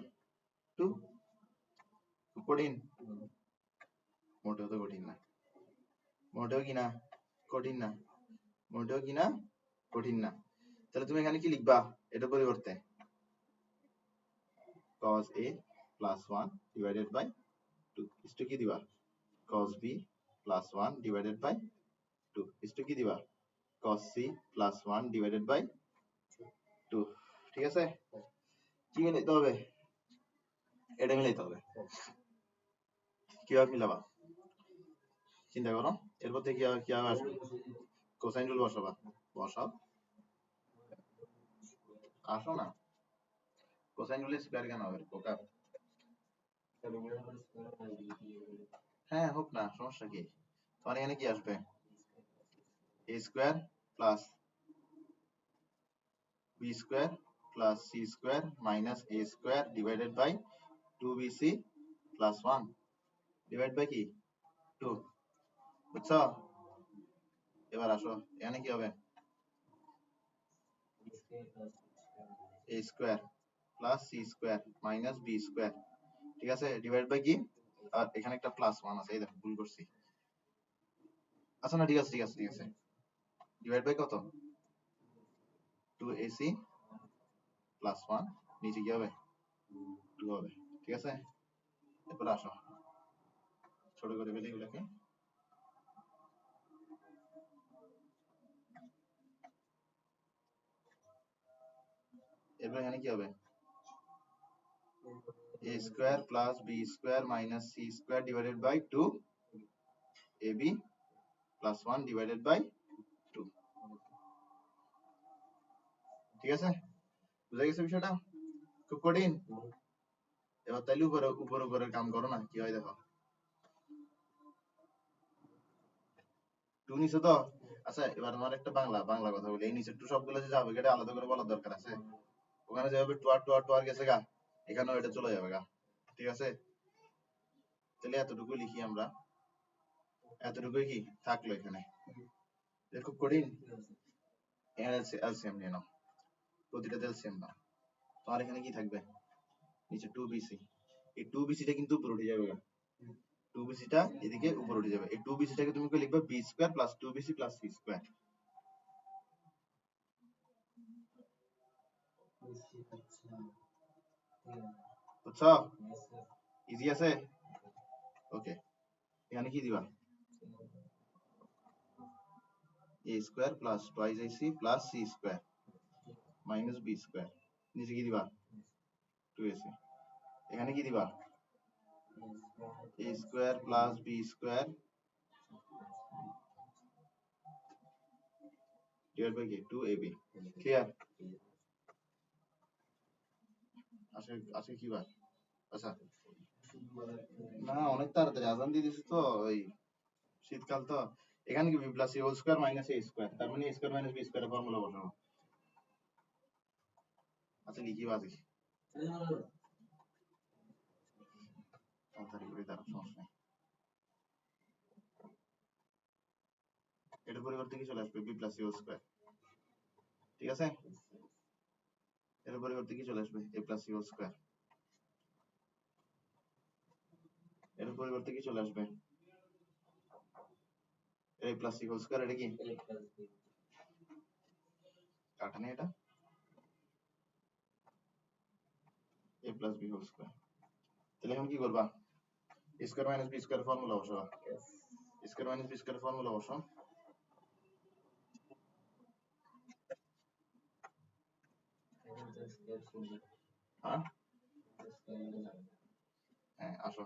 2। কঠিন? মোটেও তো কঠিন না, মোটেও কি না কঠিন না, মোটেও কি না কঠিন না। তাহলে তুমি এখানে কি লিখবা এটার পরিবর্তে, cos a plus 1 divided by 2 is to কি দিবা, cos b plus 1 divided by 2 is to কি দিবা, cos c plus 1 divided by 2। ঠিক আছে, কি মিলাইতে হবে, এটা মিলাইতে হবে। কিভাবে মিলাবা চিন্তা করো, এরপর থেকে কিভাবে আসবে, কোসাইন রুল বসাবা, বসাও, আসো না, কোসাইন রুল স্কয়ার কেন হবে বোকা, হ্যাঁ হোক না, সমস্যা কি, তোমার এখানে কি আসবে a square plus b square plus c square minus a square divided by 2bc plus 1 divide by কি 2, বুঝছো? এবার আসো, এখানে কি হবে a square plus c square minus b square, ঠিক আছে, ডিভাইড বাই কি, আর এখানে একটা প্লাস 1 আছে, এই দেখো ভুল করছি, আচ্ছা না ঠিক আছে ঠিক আছে ঠিক আছে, ডিভাইড বাই কত 2ac প্লাস 1, নিচে কি হবে 2 হবে, ঠিক আছে? এরপর আসো ছোট করে ফেলি এগুলোকে, এরপর এখানে কি হবে a square plus b square minus c square divided by 2 ab plus 1 divided by 2 ঠিক আছে বুঝা গেছে বিষয়টা খুব কঠিন এবার তাইলে উপরে কাম করো না কি হয় দেখো 2 নিচে তো আচ্ছা এবার আমার একটা বাংলা কথা বলি এই নিচে 2 সবগুলো যে যাবে এটা আলাদা করে বলার দরকার আছে ওখানে যাবে 2 আর গেছে গা এখানেও এটা চলে যাবে গা ঠিক আছে তাহলে এতটুকু লিখি আমরা এতটুকুই কি থাকলো এখানে এটা খুব কঠিন এলসিএম নিয়ে নাও প্রতিটা এলসিএম নাও তোমার এখানে কি থাকবে নিচে 2bc এই 2bc টা কিন্তু উপরে উঠে যাবে 2bc টা এদিকে উপরে উঠে যাবে এই 2bc টাকে তুমি কি লিখবে b square plus 2bc plus c square বুঝছো ইজি আছে ওকে এখানে কি দিবা a square plus twice ac plus c square minus b square নিচে কি দিবা 2ac এখানে কি দিবা a square plus b square divide by কি 2ab ক্লিয়ার আসে কি বার আচ্ছা না অনেক তাড়াতাড়ি আজান দিয়ে দিছি তো ওই শীতকাল তো এখানে কি b plus c whole square minus a square তার মানে a স্কয়ার মাইনাস b স্কয়ারের ফর্মুলা বসাবো আচ্ছা লিখি বাজি তাড়াতাড়ি করে দাঁড়াও সমস্যা নেই এটার পরিবর্তে কি চলে আসবে b plus c whole square ঠিক আছে এর পরিবর্তে কি চলে আসবে a plus c whole square এর পরিবর্তে কি চলে আসবে a plus c whole square এটা কি কাটা নেই এটা a plus b whole square তাহলে এখন কি করবা a square minus b square formula বসাবা a square minus b square formula বসাও হ্যাঁ হ্যাঁ আসো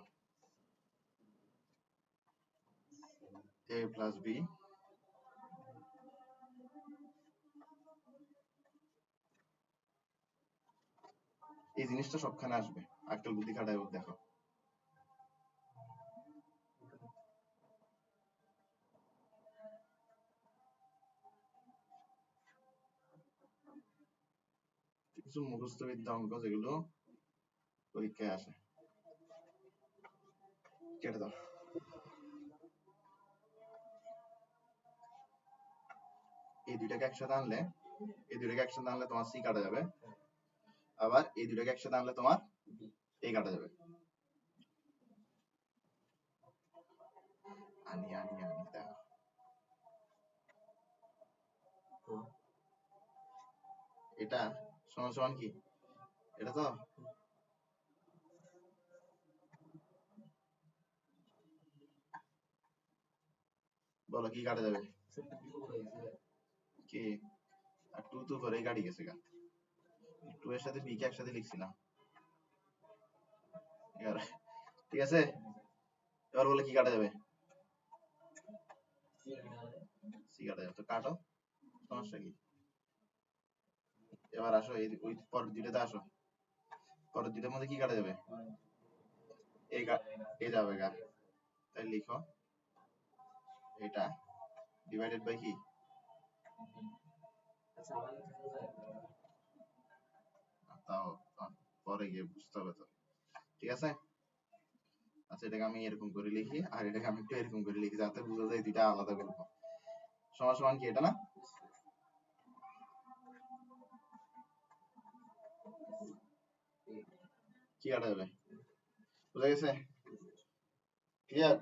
a প্লাস b এই জিনিসটা সবখানে আসবে আক্কেল বুদ্ধি খাটায় দেখো কিছু মুখস্থ বিদ্যা অঙ্ক যেগুলো পরীক্ষায় আসে কেটে দাও এই দুইটাকে একসাথে আনলে তোমার সি কাটা যাবে আবার এই দুইটাকে একসাথে আনলে তোমার এ কাটা যাবে আনি দেখো এটা সমান সমান কি এটা তো বলো কি কাটা যাবে কি আর 2 তো পরেই কাটি গেছে গা 2 এর সাথে b কে একসাথে লিখছিলাম এবার ঠিক আছে এবার বলে কি কাটা যাবে সি কাটা যাবে তো কাটো সমস্যা কি এবার আসো এই ওই পরের দুইটাতে আসো পরের দুইটার মধ্যে কি কাটা যাবে এ যাবে গা তাই লিখো এটা ডিভাইডেড বাই কি তাও পরে গিয়ে বুঝতে হবে তো ঠিক আছে আচ্ছা এটাকে আমি এরকম করে লিখি আর এটাকে আমি একটু এরকম করে লিখি যাতে বুঝা যায় দুইটা আলাদা গল্প সমান সমান কি এটা না কি কাটা যাবে বুঝা গেছে ক্লিয়ার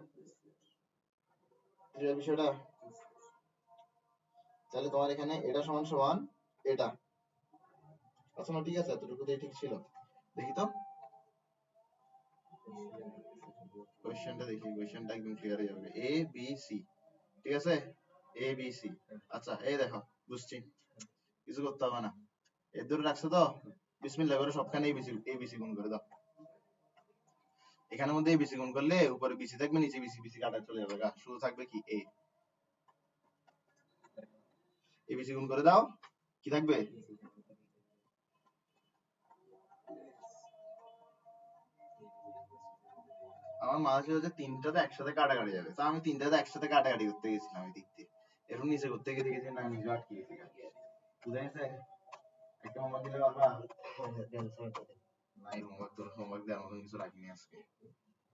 ক্লিয়ার বিষয়টা তাহলে তোমার এখানে এটা সমান সমান এটা আচ্ছা না ঠিক আছে এতটুকুতেই ঠিক ছিল দেখি তো কোশ্চেনটা দেখি কোশ্চেনটা একদম ক্লিয়ার হয়ে যাবে এ বি সি ঠিক আছে এ বি সি আচ্ছা এই দেখো বুঝছি কিছু করতে হবে না এর ধরে রাখছো তো বিসমিল্লাহ করে সবখানে এবিসি গুণ করে দাও এখানের মধ্যে এবিসি গুণ করলে উপরে বিসি থাকবে, নিচে বিসি বিসি কাটা চলে যাবে, শুধু থাকবে কি এ। এবিসি গুণ করে দাও, কি থাকবে? আমার মনে ছিল যে তিনটাতে একসাথে কাটাকাটি যাবে, তো আমি তিনটাতে একসাথে কাটাকাটি করতে গেছিলাম এই দিক দিয়ে, এরকম নিচে করতে গিয়ে দেখেছি না, নিজে আটকে গেছি। বুঝা গেছে? একটা হোমওয়ার্ক দিলে পারবা? নাই হোমওয়ার্ক, তোর হোমওয়ার্ক দেওয়ার মতন কিছু রাখিনি আজকে।